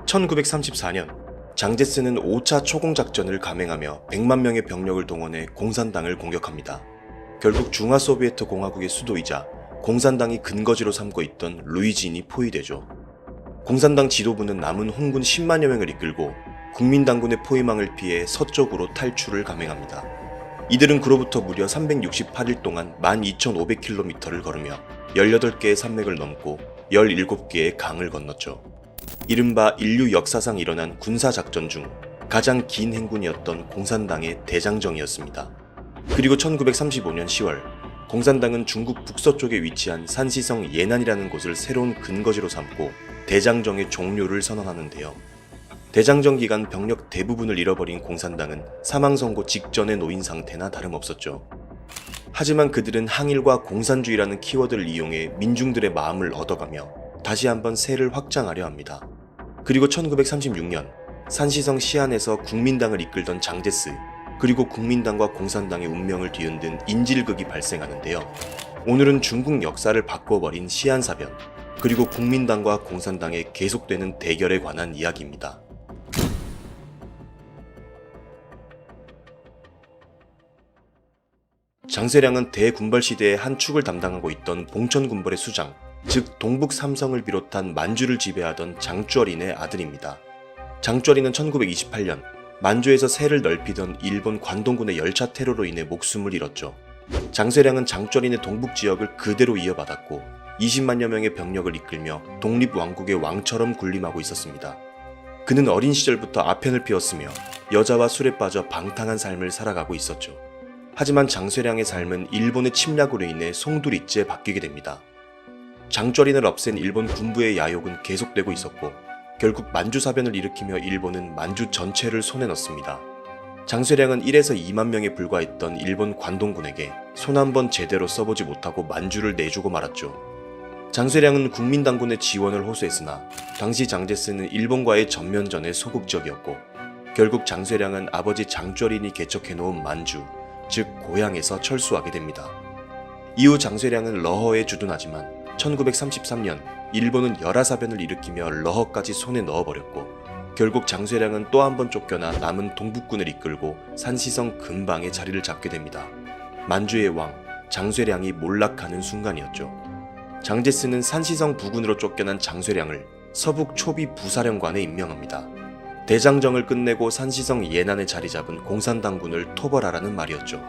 (1934년) 장제스는 5차 초공작전을 감행하며 100만 명의 병력을 동원해 공산당을 공격합니다. 결국 중화소비에트 공화국의 수도이자 공산당이 근거지로 삼고 있던 루이진이 포위되죠. 공산당 지도부는 남은 홍군 10만여 명을 이끌고 국민당군의 포위망을 피해 서쪽으로 탈출을 감행합니다. 이들은 그로부터 무려 368일 동안 12,500km를 걸으며 18개의 산맥을 넘고 17개의 강을 건넜죠. 이른바 인류 역사상 일어난 군사작전 중 가장 긴 행군이었던 공산당의 대장정이었습니다. 그리고 1935년 10월 공산당은 중국 북서쪽에 위치한 산시성 예난이라는 곳을 새로운 근거지로 삼고 대장정의 종료를 선언하는데요. 대장정 기간 병력 대부분을 잃어버린 공산당은 사망선고 직전에 놓인 상태나 다름없었죠. 하지만 그들은 항일과 공산주의라는 키워드를 이용해 민중들의 마음을 얻어가며 다시 한번 세를 확장하려 합니다. 그리고 1936년 산시성 시안에서 국민당을 이끌던 장제스, 그리고 국민당과 공산당의 운명을 뒤흔든 인질극이 발생하는데요. 오늘은 중국 역사를 바꿔버린 시안사변, 그리고 국민당과 공산당의 계속되는 대결에 관한 이야기입니다. 장세량은 대군벌 시대의 한 축을 담당하고 있던 봉천군벌의 수장, 즉 동북 삼성을 비롯한 만주를 지배하던 장쩌린의 아들입니다. 장쩌린은 1928년 만주에서 세를 넓히던 일본 관동군의 열차 테러로 인해 목숨을 잃었죠. 장세량은 장쩌린의 동북 지역을 그대로 이어받았고 20만여 명의 병력을 이끌며 독립왕국의 왕처럼 군림하고 있었습니다. 그는 어린 시절부터 아편을 피웠으며 여자와 술에 빠져 방탕한 삶을 살아가고 있었죠. 하지만 장세량의 삶은 일본의 침략으로 인해 송두리째 바뀌게 됩니다. 장쩌린을 없앤 일본 군부의 야욕은 계속되고 있었고 결국 만주사변을 일으키며 일본은 만주 전체를 손에 넣습니다. 장세량은 1에서 2만 명에 불과했던 일본 관동군에게 손 한 번 제대로 써보지 못하고 만주를 내주고 말았죠. 장세량은 국민당군의 지원을 호소했으나 당시 장제스는 일본과의 전면전에 소극적이었고 결국 장세량은 아버지 장쩌린이 개척해놓은 만주, 즉 고향에서 철수하게 됩니다. 이후 장세량은 러허에 주둔하지만 1933년 일본은 열하사변을 일으키며 러허까지 손에 넣어버렸고 결국 장세량은 또 한 번 쫓겨나 남은 동북군을 이끌고 산시성 근방에 자리를 잡게 됩니다. 만주의 왕 장세량이 몰락하는 순간이었죠. 장제스는 산시성 부군으로 쫓겨난 장세량을 서북 초비 부사령관에 임명합니다. 대장정을 끝내고 산시성 예난에 자리 잡은 공산당군을 토벌하라는 말이었죠.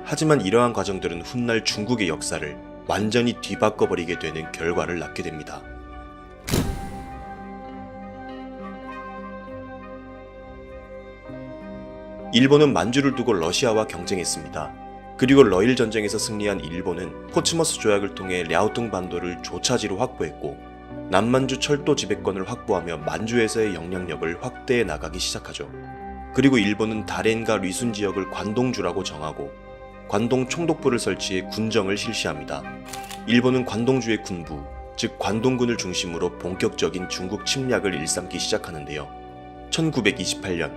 하지만 이러한 과정들은 훗날 중국의 역사를 완전히 뒤바꿔버리게 되는 결과를 낳게 됩니다. 일본은 만주를 두고 러시아와 경쟁했습니다. 그리고 러일 전쟁에서 승리한 일본은 포츠머스 조약을 통해 랴오퉁 반도를 조차지로 확보했고 남만주 철도 지배권을 확보하며 만주에서의 영향력을 확대해 나가기 시작하죠. 그리고 일본은 다롄과 리순 지역을 관동주라고 정하고 관동 총독부를 설치해 군정을 실시합니다. 일본은 관동주의 군부, 즉 관동군을 중심으로 본격적인 중국 침략을 일삼기 시작하는데요. 1928년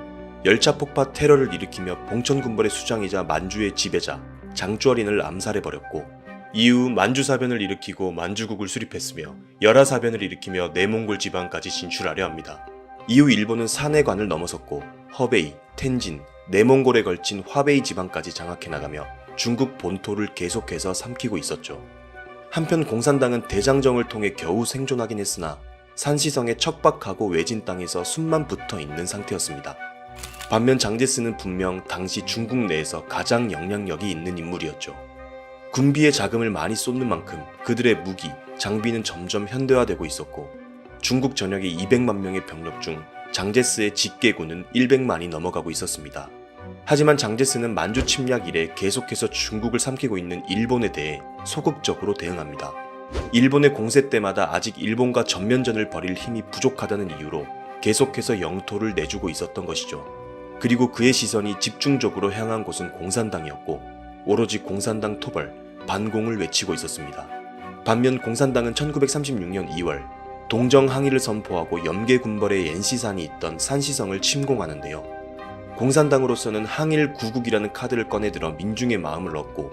열차 폭파 테러를 일으키며 봉천군벌의 수장이자 만주의 지배자 장쩌린을 암살해버렸고 이후 만주사변을 일으키고 만주국을 수립했으며 열하사변을 일으키며 내몽골 지방까지 진출하려 합니다. 이후 일본은 산해관을 넘어섰고 허베이, 텐진, 내몽골에 걸친 화베이 지방까지 장악해 나가며 중국 본토를 계속해서 삼키고 있었죠. 한편 공산당은 대장정을 통해 겨우 생존하긴 했으나 산시성의 척박하고 외진 땅에서 숨만 붙어 있는 상태였습니다. 반면 장제스는 분명 당시 중국 내에서 가장 영향력이 있는 인물이었죠. 군비에 자금을 많이 쏟는 만큼 그들의 무기, 장비는 점점 현대화되고 있었고 중국 전역의 200만 명의 병력 중 장제스의 직계군은 100만이 넘어가고 있었습니다. 하지만 장제스는 만주 침략 이래 계속해서 중국을 삼키고 있는 일본에 대해 소극적으로 대응합니다. 일본의 공세 때마다 아직 일본과 전면전을 벌일 힘이 부족하다는 이유로 계속해서 영토를 내주고 있었던 것이죠. 그리고 그의 시선이 집중적으로 향한 곳은 공산당이었고 오로지 공산당 토벌, 반공을 외치고 있었습니다. 반면 공산당은 1936년 2월 동정 항의를 선포하고 염계군벌의 엔시산이 있던 산시성을 침공하는데요. 공산당으로서는 항일 구국이라는 카드를 꺼내들어 민중의 마음을 얻고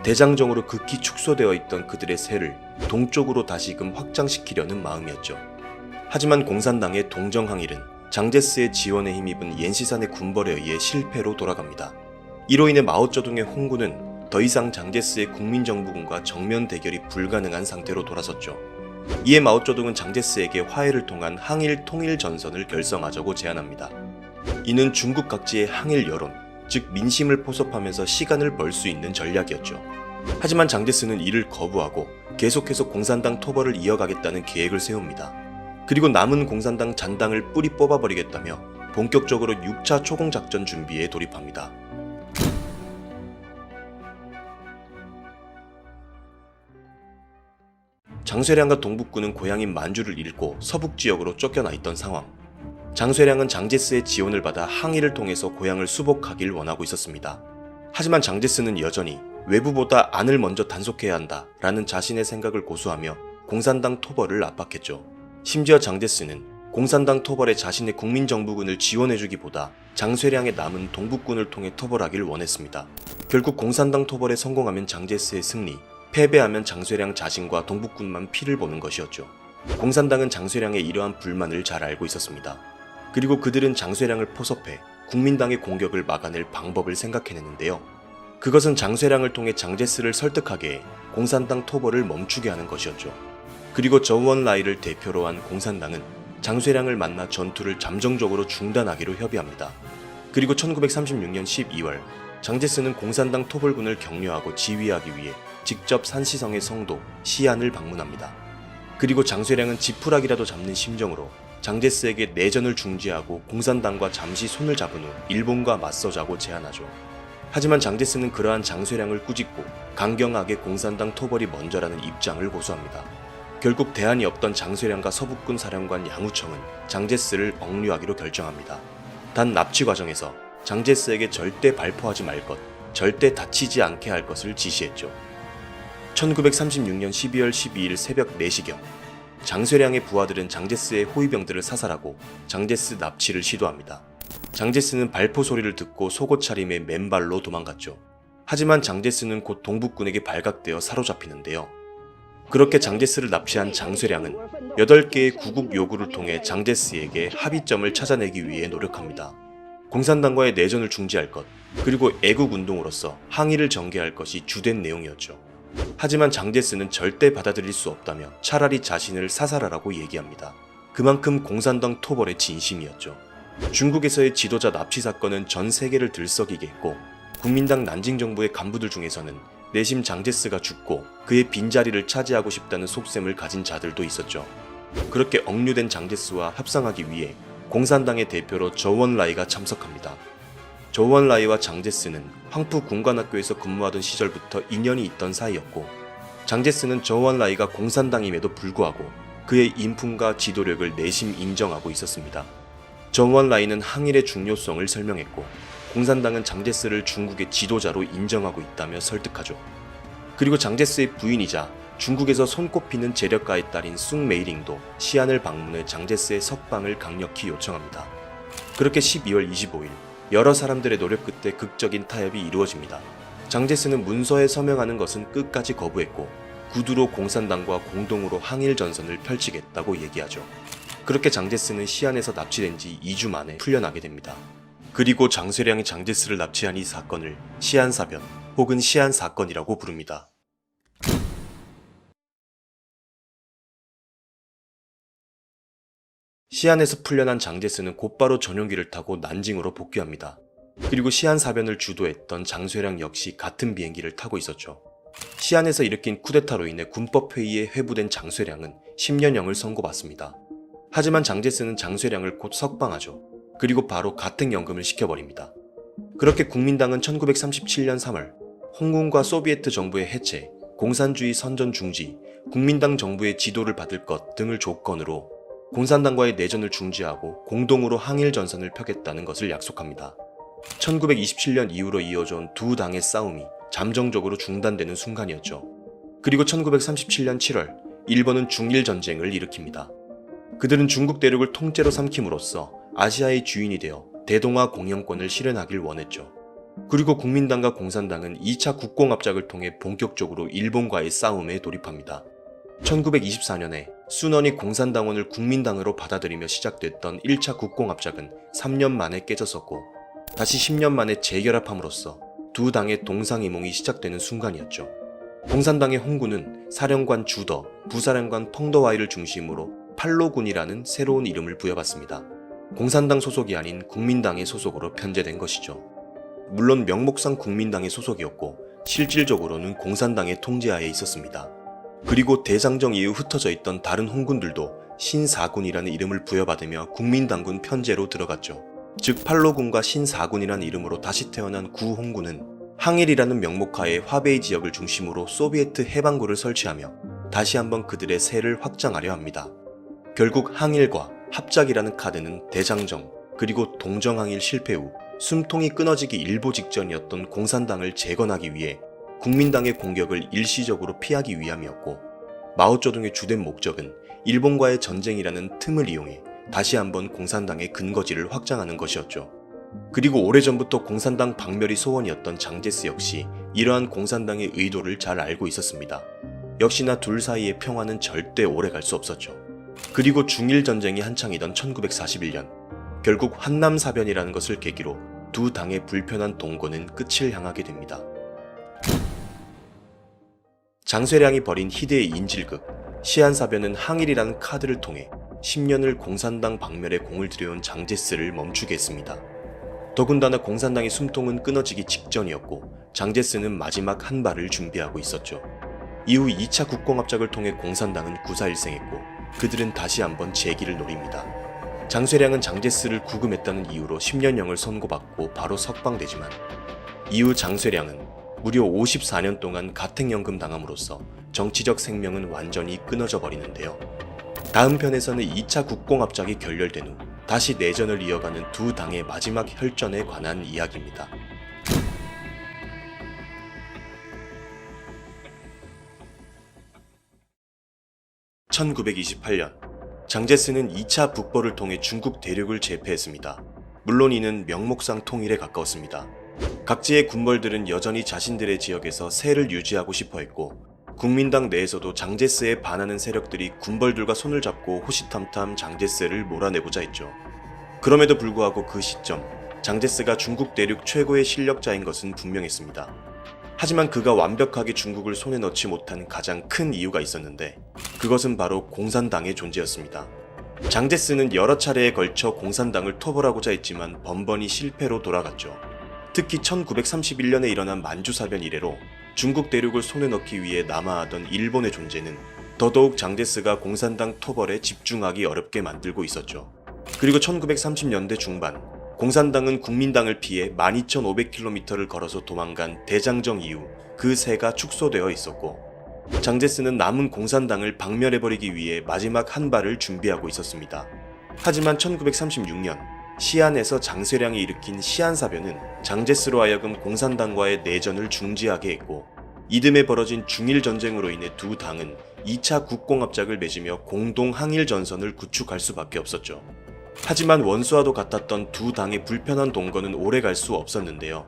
대장정으로 극히 축소되어 있던 그들의 세를 동쪽으로 다시금 확장시키려는 마음이었죠. 하지만 공산당의 동정 항일은 장제스의 지원에 힘입은 옌시산의 군벌에 의해 실패로 돌아갑니다. 이로 인해 마오쩌둥의 홍군은 더 이상 장제스의 국민정부군과 정면 대결이 불가능한 상태로 돌아섰죠. 이에 마오쩌둥은 장제스에게 화해를 통한 항일 통일 전선을 결성하자고 제안합니다. 이는 중국 각지의 항일 여론, 즉 민심을 포섭하면서 시간을 벌 수 있는 전략이었죠. 하지만 장제스는 이를 거부하고 계속해서 공산당 토벌을 이어가겠다는 계획을 세웁니다. 그리고 남은 공산당 잔당을 뿌리 뽑아버리겠다며 본격적으로 6차 초공작전 준비에 돌입합니다. 장쇠량과 동북군은 고향인 만주를 잃고 서북 지역으로 쫓겨나 있던 상황. 장쇠량은 장제스의 지원을 받아 항의를 통해서 고향을 수복하길 원하고 있었습니다. 하지만 장제스는 여전히 외부보다 안을 먼저 단속해야 한다 라는 자신의 생각을 고수하며 공산당 토벌을 압박했죠. 심지어 장제스는 공산당 토벌에 자신의 국민정부군을 지원해주기보다 장쇠량의 남은 동북군을 통해 토벌하길 원했습니다. 결국 공산당 토벌에 성공하면 장제스의 승리, 패배하면 장쇠량 자신과 동북군만 피를 보는 것이었죠. 공산당은 장쇠량의 이러한 불만을 잘 알고 있었습니다. 그리고 그들은 장쇠량을 포섭해 국민당의 공격을 막아낼 방법을 생각해냈는데요. 그것은 장쇠량을 통해 장제스를 설득하게 해 공산당 토벌을 멈추게 하는 것이었죠. 그리고 저우원라이를 대표로 한 공산당은 장쇠량을 만나 전투를 잠정적으로 중단하기로 협의합니다. 그리고 1936년 12월 장제스는 공산당 토벌군을 격려하고 지휘하기 위해 직접 산시성의 성도 시안을 방문합니다. 그리고 장쇠량은 지푸라기라도 잡는 심정으로 장제스에게 내전을 중지하고 공산당과 잠시 손을 잡은 후 일본과 맞서자고 제안하죠. 하지만 장제스는 그러한 장쇠량을 꾸짖고 강경하게 공산당 토벌이 먼저라는 입장을 고수합니다. 결국 대안이 없던 장쇠량과 서북군 사령관 양우청은 장제스를 억류하기로 결정합니다. 단 납치 과정에서 장제스에게 절대 발포하지 말 것, 절대 다치지 않게 할 것을 지시했죠. 1936년 12월 12일 새벽 4시경 장쇠량의 부하들은 장제스의 호위병들을 사살하고 장제스 납치를 시도합니다. 장제스는 발포 소리를 듣고 속옷 차림에 맨발로 도망갔죠. 하지만 장제스는 곧 동북군에게 발각되어 사로잡히는데요. 그렇게 장제스를 납치한 장쇠량은 8개의 구국 요구를 통해 장제스에게 합의점을 찾아내기 위해 노력합니다. 공산당과의 내전을 중지할 것, 그리고 애국운동으로서 항의를 전개할 것이 주된 내용이었죠. 하지만 장제스는 절대 받아들일 수 없다며 차라리 자신을 사살하라고 얘기합니다. 그만큼 공산당 토벌의 진심이었죠. 중국에서의 지도자 납치 사건은 전 세계를 들썩이게 했고 국민당 난징 정부의 간부들 중에서는 내심 장제스가 죽고 그의 빈자리를 차지하고 싶다는 속셈을 가진 자들도 있었죠. 그렇게 억류된 장제스와 협상하기 위해 공산당의 대표로 저우원라이가 참석합니다. 저우원라이와 장제스는 황푸 군관학교에서 근무하던 시절부터 인연이 있던 사이였고 장제스는 저우원라이가 공산당임에도 불구하고 그의 인품과 지도력을 내심 인정하고 있었습니다. 저우원라이는 항일의 중요성을 설명했고 공산당은 장제스를 중국의 지도자로 인정하고 있다며 설득하죠. 그리고 장제스의 부인이자 중국에서 손꼽히는 재력가의 딸인 숭메이링도 시안을 방문해 장제스의 석방을 강력히 요청합니다. 그렇게 12월 25일 여러 사람들의 노력 끝에 극적인 타협이 이루어집니다. 장제스는 문서에 서명하는 것은 끝까지 거부했고 구두로 공산당과 공동으로 항일 전선을 펼치겠다고 얘기하죠. 그렇게 장제스는 시안에서 납치된 지 2주 만에 풀려나게 됩니다. 그리고 장쇠량이 장제스를 납치한 이 사건을 시안사변 혹은 시안사건이라고 부릅니다. 시안에서 풀려난 장제스는 곧바로 전용기를 타고 난징으로 복귀합니다. 그리고 시안사변을 주도했던 장쇠량 역시 같은 비행기를 타고 있었죠. 시안에서 일으킨 쿠데타로 인해 군법회의에 회부된 장쇠량은 10년형을 선고받습니다. 하지만 장제스는 장쇠량을 곧 석방하죠. 그리고 바로 가택연금을 시켜버립니다. 그렇게 국민당은 1937년 3월 홍군과 소비에트 정부의 해체, 공산주의 선전 중지, 국민당 정부의 지도를 받을 것 등을 조건으로 공산당과의 내전을 중지하고 공동으로 항일 전선을 펴겠다는 것을 약속합니다. 1927년 이후로 이어져온 두 당의 싸움이 잠정적으로 중단되는 순간이었죠. 그리고 1937년 7월 일본은 중일 전쟁을 일으킵니다. 그들은 중국 대륙을 통째로 삼킴으로써 아시아의 주인이 되어 대동아 공영권을 실현하길 원했죠. 그리고 국민당과 공산당은 2차 국공합작을 통해 본격적으로 일본과의 싸움에 돌입합니다. 1924년에 순원이 공산당원을 국민당으로 받아들이며 시작됐던 1차 국공합작은 3년 만에 깨졌었고 다시 10년 만에 재결합함으로써 두 당의 동상이몽이 시작되는 순간이었죠. 공산당의 홍군은 사령관 주더, 부사령관 펑더와이를 중심으로 팔로군이라는 새로운 이름을 부여받습니다. 공산당 소속이 아닌 국민당의 소속으로 편제된 것이죠. 물론 명목상 국민당의 소속이었고 실질적으로는 공산당의 통제하에 있었습니다. 그리고 대장정 이후 흩어져 있던 다른 홍군들도 신사군이라는 이름을 부여받으며 국민당군 편제로 들어갔죠. 즉 팔로군과 신사군이라는 이름으로 다시 태어난 구홍군은 항일이라는 명목하에 화베이 지역을 중심으로 소비에트 해방구를 설치하며 다시 한번 그들의 세를 확장하려 합니다. 결국 항일과 합작이라는 카드는 대장정 그리고 동정항일 실패 후 숨통이 끊어지기 일보 직전이었던 공산당을 재건하기 위해 국민당의 공격을 일시적으로 피하기 위함이었고, 마오쩌둥의 주된 목적은 일본과의 전쟁이라는 틈을 이용해 다시 한번 공산당의 근거지를 확장하는 것이었죠. 그리고 오래전부터 공산당 박멸이 소원이었던 장제스 역시 이러한 공산당의 의도를 잘 알고 있었습니다. 역시나 둘 사이의 평화는 절대 오래 갈 수 없었죠. 그리고 중일 전쟁이 한창이던 1941년, 결국 한남사변이라는 것을 계기로 두 당의 불편한 동거는 끝을 향하게 됩니다. 장쇠량이 벌인 희대의 인질극, 시한사변은 항일이라는 카드를 통해 10년을 공산당 박멸에 공을 들여온 장제스를 멈추게 했습니다. 더군다나 공산당의 숨통은 끊어지기 직전이었고 장제스는 마지막 한 발을 준비하고 있었죠. 이후 2차 국공합작을 통해 공산당은 구사일생했고 그들은 다시 한번 재기를 노립니다. 장쇠량은 장제스를 구금했다는 이유로 10년형을 선고받고 바로 석방되지만 이후 장쇠량은 무려 54년 동안 가택연금 당함으로써 정치적 생명은 완전히 끊어져 버리는데요. 다음 편에서는 2차 국공합작이 결렬된 후 다시 내전을 이어가는 두 당의 마지막 혈전에 관한 이야기입니다. (1928년) 장제스는 2차 북벌을 통해 중국 대륙을 제패했습니다. 물론 이는 명목상 통일에 가까웠습니다. 각지의 군벌들은 여전히 자신들의 지역에서 세를 유지하고 싶어 했고, 국민당 내에서도 장제스에 반하는 세력들이 군벌들과 손을 잡고 호시탐탐 장제스를 몰아내고자 했죠. 그럼에도 불구하고 그 시점, 장제스가 중국 대륙 최고의 실력자인 것은 분명했습니다. 하지만 그가 완벽하게 중국을 손에 넣지 못한 가장 큰 이유가 있었는데, 그것은 바로 공산당의 존재였습니다. 장제스는 여러 차례에 걸쳐 공산당을 토벌하고자 했지만 번번이 실패로 돌아갔죠. 특히 1931년에 일어난 만주사변 이래로 중국 대륙을 손에 넣기 위해 남하하던 일본의 존재는 더더욱 장제스가 공산당 토벌에 집중하기 어렵게 만들고 있었죠. 그리고 1930년대 중반, 공산당은 국민당을 피해 12,500km를 걸어서 도망간 대장정 이후 그 세가 축소되어 있었고, 장제스는 남은 공산당을 박멸해버리기 위해 마지막 한 발을 준비하고 있었습니다. 하지만 1936년 시안에서 장쇠량이 일으킨 시안사변은 장제스로 하여금 공산당과의 내전을 중지하게 했고, 이듬해 벌어진 중일전쟁으로 인해 두 당은 2차 국공합작을 맺으며 공동 항일전선을 구축할 수밖에 없었죠. 하지만 원수와도 같았던 두 당의 불편한 동거는 오래 갈 수 없었는데요.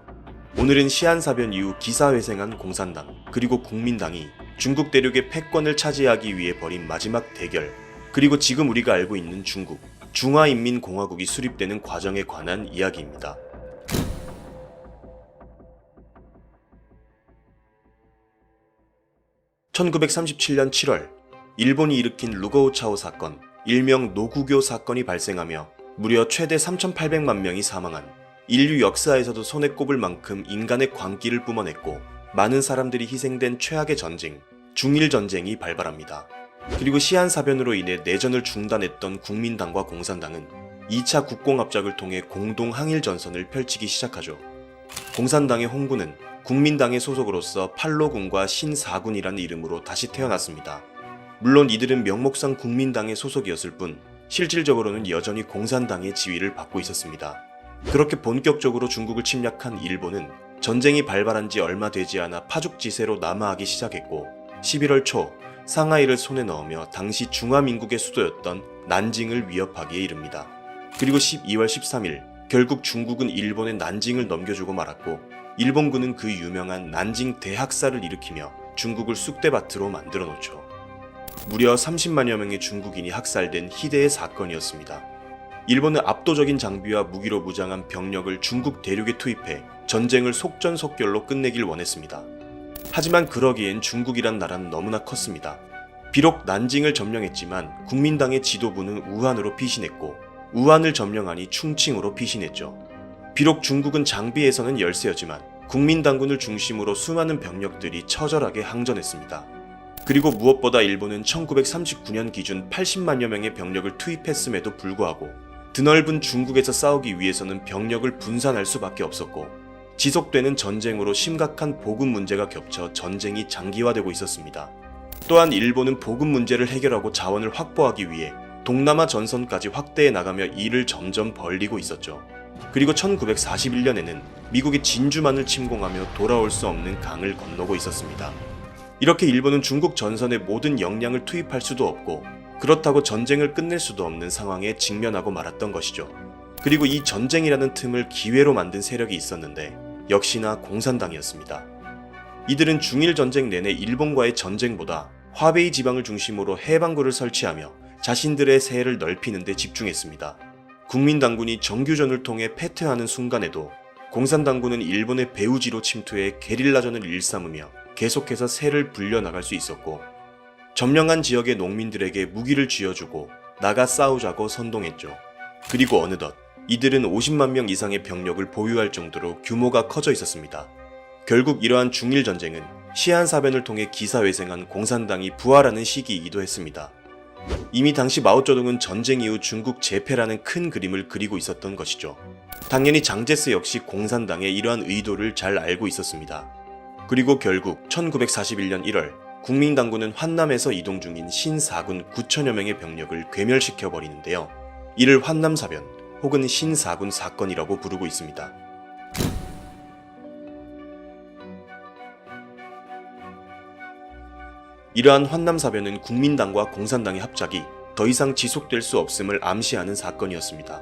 오늘은 시안사변 이후 기사회생한 공산당 그리고 국민당이 중국 대륙의 패권을 차지하기 위해 벌인 마지막 대결, 그리고 지금 우리가 알고 있는 중국 중화인민공화국이 수립되는 과정에 관한 이야기입니다. (1937년 7월) 일본이 일으킨 루거우차오 사건, 일명 노구교 사건이 발생하며 무려 최대 3,800만 명이 사망한, 인류 역사에서도 손에 꼽을 만큼 인간의 광기를 뿜어냈고 많은 사람들이 희생된 최악의 전쟁, 중일전쟁이 발발합니다. 그리고 시안사변으로 인해 내전을 중단했던 국민당과 공산당은 2차 국공합작을 통해 공동 항일전선을 펼치기 시작하죠. 공산당의 홍군은 국민당의 소속으로서 팔로군과 신사군이라는 이름으로 다시 태어났습니다. 물론 이들은 명목상 국민당의 소속이었을 뿐 실질적으로는 여전히 공산당의 지위를 받고 있었습니다. 그렇게 본격적으로 중국을 침략한 일본은 전쟁이 발발한 지 얼마 되지 않아 파죽지세로 남하하기 시작했고, 11월 초 상하이를 손에 넣으며 당시 중화민국의 수도였던 난징을 위협하기에 이릅니다. 그리고 12월 13일 결국 중국은 일본의 난징을 넘겨주고 말았고, 일본군은 그 유명한 난징 대학살을 일으키며 중국을 쑥대밭으로 만들어 놓죠. 무려 30만여 명의 중국인이 학살된 희대의 사건이었습니다. 일본은 압도적인 장비와 무기로 무장한 병력을 중국 대륙에 투입해 전쟁을 속전속결로 끝내길 원했습니다. 하지만 그러기엔 중국이란 나라는 너무나 컸습니다. 비록 난징을 점령했지만 국민당의 지도부는 우한으로 피신했고, 우한을 점령하니 충칭으로 피신했죠. 비록 중국은 장비에서는 열세였지만 국민당군을 중심으로 수많은 병력들이 처절하게 항전했습니다. 그리고 무엇보다 일본은 1939년 기준 80만여 명의 병력을 투입했음에도 불구하고 드넓은 중국에서 싸우기 위해서는 병력을 분산할 수밖에 없었고 지속되는 전쟁으로 심각한 보급 문제가 겹쳐 전쟁이 장기화되고 있었습니다. 또한 일본은 보급 문제를 해결하고 자원을 확보하기 위해 동남아 전선까지 확대해 나가며 일을 점점 벌리고 있었죠. 그리고 1941년에는 미국의 진주만을 침공하며 돌아올 수 없는 강을 건너고 있었습니다. 이렇게 일본은 중국 전선에 모든 역량을 투입할 수도 없고 그렇다고 전쟁을 끝낼 수도 없는 상황에 직면하고 말았던 것이죠. 그리고 이 전쟁이라는 틈을 기회로 만든 세력이 있었는데 역시나 공산당이었습니다. 이들은 중일 전쟁 내내 일본과의 전쟁보다 화베이 지방을 중심으로 해방구를 설치하며 자신들의 세를 넓히는 데 집중했습니다. 국민당군이 정규전을 통해 패퇴하는 순간에도 공산당군은 일본의 배후지로 침투해 게릴라전을 일삼으며 계속해서 세를 불려나갈 수 있었고 점령한 지역의 농민들에게 무기를 쥐어주고 나가 싸우자고 선동했죠. 그리고 어느덧 이들은 50만 명 이상의 병력을 보유할 정도로 규모가 커져 있었습니다. 결국 이러한 중일 전쟁은 시한사변을 통해 기사회생한 공산당이 부활하는 시기이기도 했습니다. 이미 당시 마오쩌둥은 전쟁 이후 중국 재패라는 큰 그림을 그리고 있었던 것이죠. 당연히 장제스 역시 공산당의 이러한 의도를 잘 알고 있었습니다. 그리고 결국 1941년 1월 국민당군은 환남에서 이동 중인 신사군 9천여 명의 병력을 괴멸시켜 버리는데요. 이를 환남사변 혹은 신사군 사건이라고 부르고 있습니다. 이러한 환남사변은 국민당과 공산당의 합작이 더 이상 지속될 수 없음을 암시하는 사건이었습니다.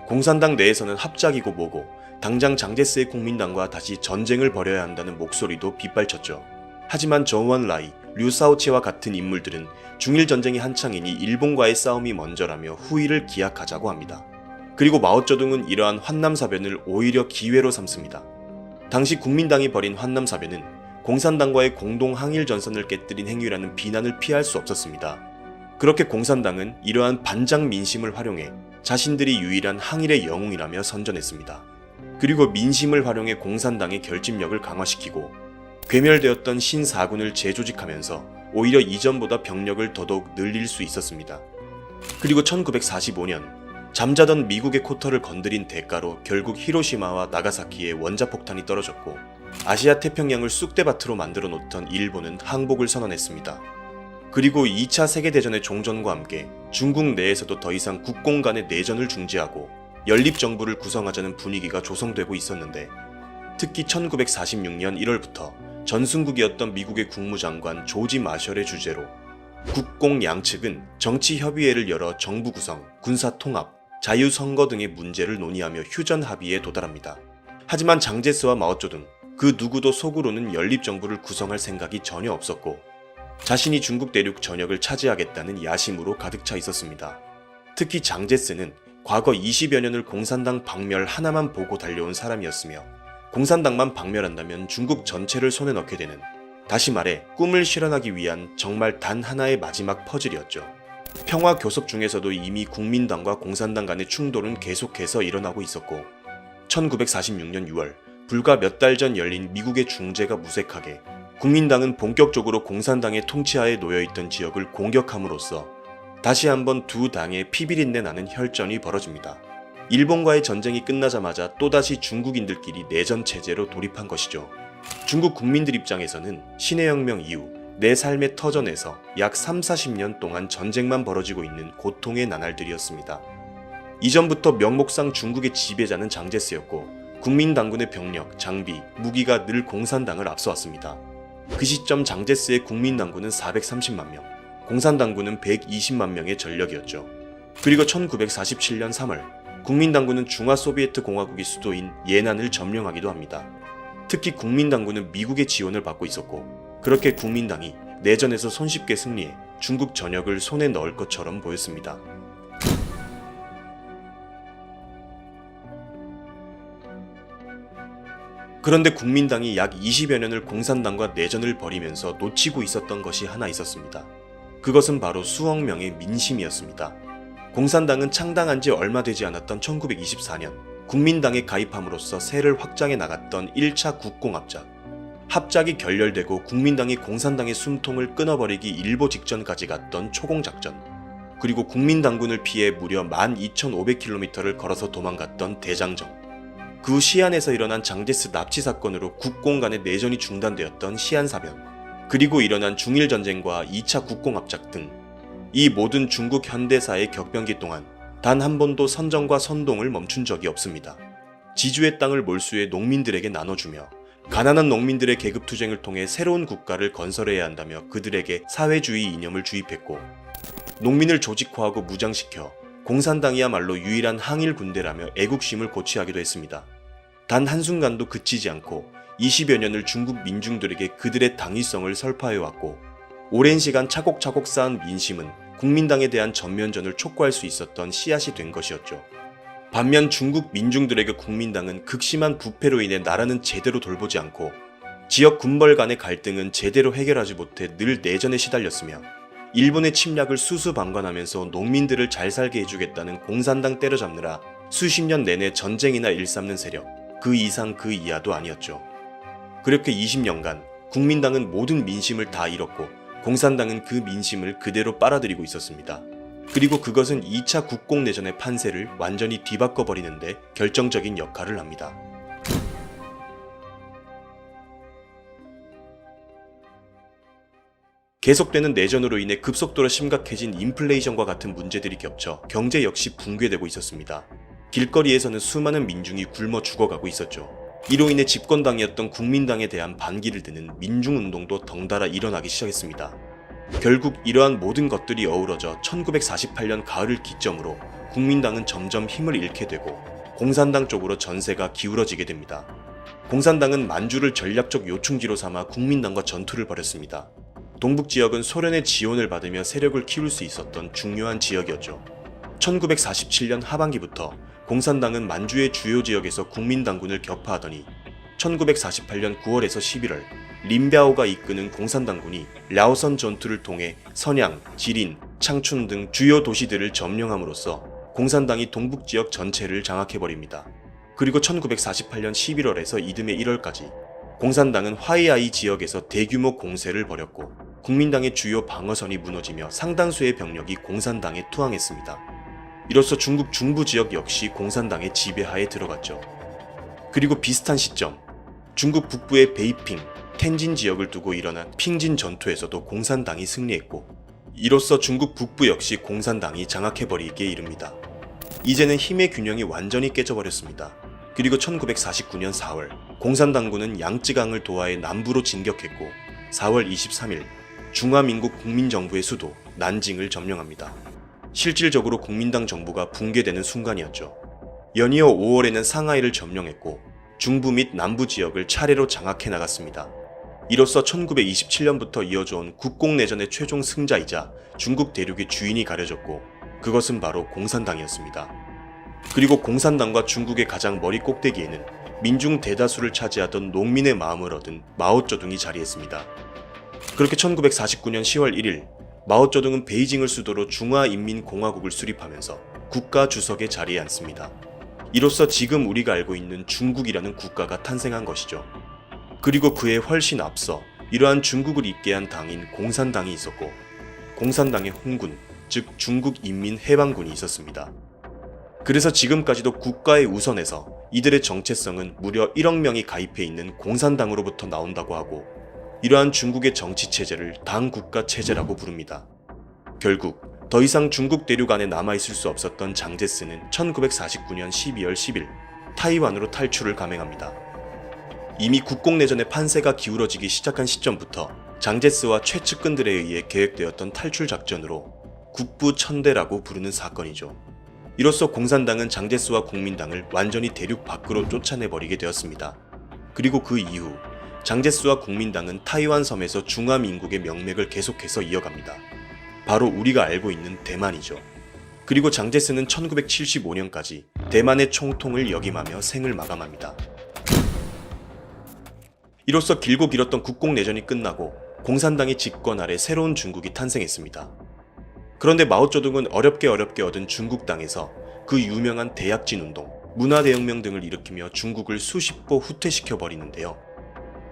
공산당 내에서는 합작이고 뭐고 당장 장제스의 국민당과 다시 전쟁을 벌여야 한다는 목소리도 빗발쳤죠. 하지만 저우완라이, 류사오체와 같은 인물들은 중일 전쟁이 한창이니 일본과의 싸움이 먼저라며 후위를 기약하자고 합니다. 그리고 마오쩌둥은 이러한 환남사변을 오히려 기회로 삼습니다. 당시 국민당이 벌인 환남사변은 공산당과의 공동 항일 전선을 깨뜨린 행위라는 비난을 피할 수 없었습니다. 그렇게 공산당은 이러한 반장 민심을 활용해 자신들이 유일한 항일의 영웅이라며 선전했습니다. 그리고 민심을 활용해 공산당의 결집력을 강화시키고 괴멸되었던 신사군을 재조직하면서 오히려 이전보다 병력을 더더욱 늘릴 수 있었습니다. 그리고 1945년 잠자던 미국의 코터를 건드린 대가로 결국 히로시마와 나가사키에 원자폭탄이 떨어졌고 아시아 태평양을 쑥대밭으로 만들어 놓던 일본은 항복을 선언했습니다. 그리고 2차 세계대전의 종전과 함께 중국 내에서도 더 이상 국공 간의 내전을 중지하고 연립정부를 구성하자는 분위기가 조성되고 있었는데 특히 1946년 1월부터 전순국이었던 미국의 국무장관 조지 마셜의 주재로 국공 양측은 정치협의회를 열어 정부 구성, 군사 통합, 자유선거 등의 문제를 논의하며 휴전 합의에 도달합니다. 하지만 장제스와 마오쩌둥 그 누구도 속으로는 연립정부를 구성할 생각이 전혀 없었고 자신이 중국 대륙 전역을 차지하겠다는 야심으로 가득 차 있었습니다. 특히 장제스는 과거 20여 년을 공산당 박멸 하나만 보고 달려온 사람이었으며 공산당만 박멸한다면 중국 전체를 손에 넣게 되는, 다시 말해 꿈을 실현하기 위한 정말 단 하나의 마지막 퍼즐이었죠. 평화 교섭 중에서도 이미 국민당과 공산당 간의 충돌은 계속해서 일어나고 있었고 1946년 6월 불과 몇 달 전 열린 미국의 중재가 무색하게 국민당은 본격적으로 공산당의 통치하에 놓여있던 지역을 공격함으로써 다시 한번 두 당의 피비린내 나는 혈전이 벌어집니다. 일본과의 전쟁이 끝나자마자 또다시 중국인들끼리 내전 체제로 돌입한 것이죠. 중국 국민들 입장에서는 신해혁명 이후 내 삶의 터전에서 약 30-40년 동안 전쟁만 벌어지고 있는 고통의 나날들이었습니다. 이전부터 명목상 중국의 지배자는 장제스였고 국민당군의 병력, 장비, 무기가 늘 공산당을 앞서왔습니다. 그 시점 장제스의 국민당군은 430만 명, 공산당군은 120만 명의 전력이었죠. 그리고 1947년 3월 국민당군은 중화소비에트 공화국의 수도인 예난을 점령하기도 합니다. 특히 국민당군은 미국의 지원을 받고 있었고 그렇게 국민당이 내전에서 손쉽게 승리해 중국 전역을 손에 넣을 것처럼 보였습니다. 그런데 국민당이 약 20여 년을 공산당과 내전을 벌이면서 놓치고 있었던 것이 하나 있었습니다. 그것은 바로 수억 명의 민심이었습니다. 공산당은 창당한 지 얼마 되지 않았던 1924년 국민당에 가입함으로써 세를 확장해 나갔던 1차 국공합작. 합작이 결렬되고 국민당이 공산당의 숨통을 끊어버리기 일보 직전까지 갔던 초공작전. 그리고 국민당군을 피해 무려 12,500km를 걸어서 도망갔던 대장정. 그 후 시안에서 일어난 장제스 납치 사건으로 국공 간의 내전이 중단되었던 시안사변. 그리고 일어난 중일전쟁과 2차 국공합작 등 이 모든 중국 현대사의 격변기 동안 단 한 번도 선정과 선동을 멈춘 적이 없습니다. 지주의 땅을 몰수해 농민들에게 나눠주며 가난한 농민들의 계급투쟁을 통해 새로운 국가를 건설해야 한다며 그들에게 사회주의 이념을 주입했고, 농민을 조직화하고 무장시켜 공산당이야말로 유일한 항일 군대라며 애국심을 고취하기도 했습니다. 단 한순간도 그치지 않고 20여 년을 중국 민중들에게 그들의 당위성을 설파해왔고, 오랜 시간 차곡차곡 쌓은 민심은 국민당에 대한 전면전을 촉구할 수 있었던 씨앗이 된 것이었죠. 반면 중국 민중들에게 국민당은 극심한 부패로 인해 나라는 제대로 돌보지 않고 지역 군벌 간의 갈등은 제대로 해결하지 못해 늘 내전에 시달렸으며, 일본의 침략을 수수방관하면서 농민들을 잘 살게 해주겠다는 공산당 때려잡느라 수십 년 내내 전쟁이나 일삼는 세력, 그 이상 그 이하도 아니었죠. 그렇게 20년간 국민당은 모든 민심을 다 잃었고 공산당은 그 민심을 그대로 빨아들이고 있었습니다. 그리고 그것은 2차 국공내전의 판세를 완전히 뒤바꿔버리는데 결정적인 역할을 합니다. 계속되는 내전으로 인해 급속도로 심각해진 인플레이션과 같은 문제들이 겹쳐 경제 역시 붕괴되고 있었습니다. 길거리에서는 수많은 민중이 굶어 죽어가고 있었죠. 이로 인해 집권당이었던 국민당에 대한 반기를 드는 민중운동도 덩달아 일어나기 시작했습니다. 결국 이러한 모든 것들이 어우러져 1948년 가을을 기점으로 국민당은 점점 힘을 잃게 되고 공산당 쪽으로 전세가 기울어지게 됩니다. 공산당은 만주를 전략적 요충지로 삼아 국민당과 전투를 벌였습니다. 동북 지역은 소련의 지원을 받으며 세력을 키울 수 있었던 중요한 지역이었죠. 1947년 하반기부터 공산당은 만주의 주요 지역에서 국민당군을 격파하더니 1948년 9월에서 11월 린비아오가 이끄는 공산당군이 랴오선 전투를 통해 선양, 지린, 창춘 등 주요 도시들을 점령함으로써 공산당이 동북 지역 전체를 장악해버립니다. 그리고 1948년 11월에서 이듬해 1월까지 공산당은 화이아이 지역에서 대규모 공세를 벌였고 국민당의 주요 방어선이 무너지며 상당수의 병력이 공산당에 투항했습니다. 이로써 중국 중부 지역 역시 공산당의 지배하에 들어갔죠. 그리고 비슷한 시점, 중국 북부의 베이핑, 텐진 지역을 두고 일어난 핑진 전투에서도 공산당이 승리했고, 이로써 중국 북부 역시 공산당이 장악해버리기에 이릅니다. 이제는 힘의 균형이 완전히 깨져버렸습니다. 그리고 1949년 4월, 공산당군은 양쯔강을 도하해 남부로 진격했고 4월 23일 중화민국 국민정부의 수도 난징을 점령합니다. 실질적으로 국민당 정부가 붕괴되는 순간이었죠. 연이어 5월에는 상하이를 점령했고 중부 및 남부 지역을 차례로 장악해 나갔습니다. 이로써 1927년부터 이어져온 국공내전의 최종 승자이자 중국 대륙의 주인이 가려졌고 그것은 바로 공산당이었습니다. 그리고 공산당과 중국의 가장 머리 꼭대기에는 민중 대다수를 차지하던 농민의 마음을 얻은 마오쩌둥이 자리했습니다. 그렇게 1949년 10월 1일 마오쩌둥은 베이징을 수도로 중화인민공화국을 수립하면서 국가 주석에 자리에 앉습니다. 이로써 지금 우리가 알고 있는 중국이라는 국가가 탄생한 것이죠. 그리고 그에 훨씬 앞서 이러한 중국을 잇게 한 당인 공산당이 있었고 공산당의 홍군, 즉 중국인민해방군이 있었습니다. 그래서 지금까지도 국가의 우선에서 이들의 정체성은 무려 1억 명이 가입해 있는 공산당으로부터 나온다고 하고 이러한 중국의 정치체제를 당국가체제라고 부릅니다. 결국 더 이상 중국 대륙 안에 남아있을 수 없었던 장제스는 1949년 12월 10일 타이완으로 탈출을 감행합니다. 이미 국공내전의 판세가 기울어지기 시작한 시점부터 장제스와 최측근들에 의해 계획되었던 탈출 작전으로 국부천대라고 부르는 사건이죠. 이로써 공산당은 장제스와 국민당을 완전히 대륙 밖으로 쫓아내버리게 되었습니다. 그리고 그 이후 장제스와 국민당은 타이완 섬에서 중화민국의 명맥을 계속해서 이어갑니다. 바로 우리가 알고 있는 대만이죠. 그리고 장제스는 1975년까지 대만의 총통을 역임하며 생을 마감합니다. 이로써 길고 길었던 국공내전이 끝나고 공산당의 집권 아래 새로운 중국이 탄생했습니다. 그런데 마오쩌둥은 어렵게 얻은 중국 땅에서 그 유명한 대약진 운동, 문화대혁명 등을 일으키며 중국을 수십 보 후퇴시켜 버리는데요.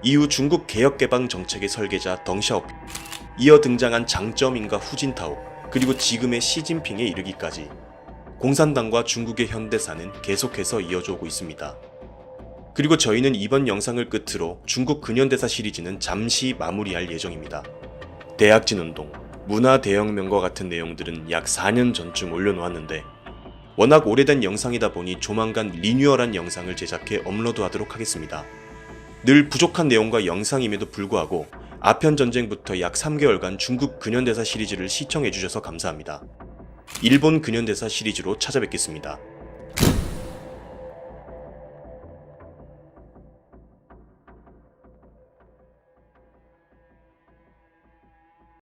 이후 중국 개혁개방 정책의 설계자 덩샤오핑, 이어 등장한 장쩌민과 후진타오, 그리고 지금의 시진핑에 이르기까지 공산당과 중국의 현대사는 계속해서 이어져 오고 있습니다. 그리고 저희는 이번 영상을 끝으로 중국 근현대사 시리즈는 잠시 마무리할 예정입니다. 대약진 운동, 문화대혁명과 같은 내용들은 약 4년 전쯤 올려놓았는데 워낙 오래된 영상이다 보니 조만간 리뉴얼한 영상을 제작해 업로드하도록 하겠습니다. 늘 부족한 내용과 영상임에도 불구하고 아편 전쟁부터 약 3개월간 중국 근현대사 시리즈를 시청해주셔서 감사합니다. 일본 근현대사 시리즈로 찾아뵙겠습니다.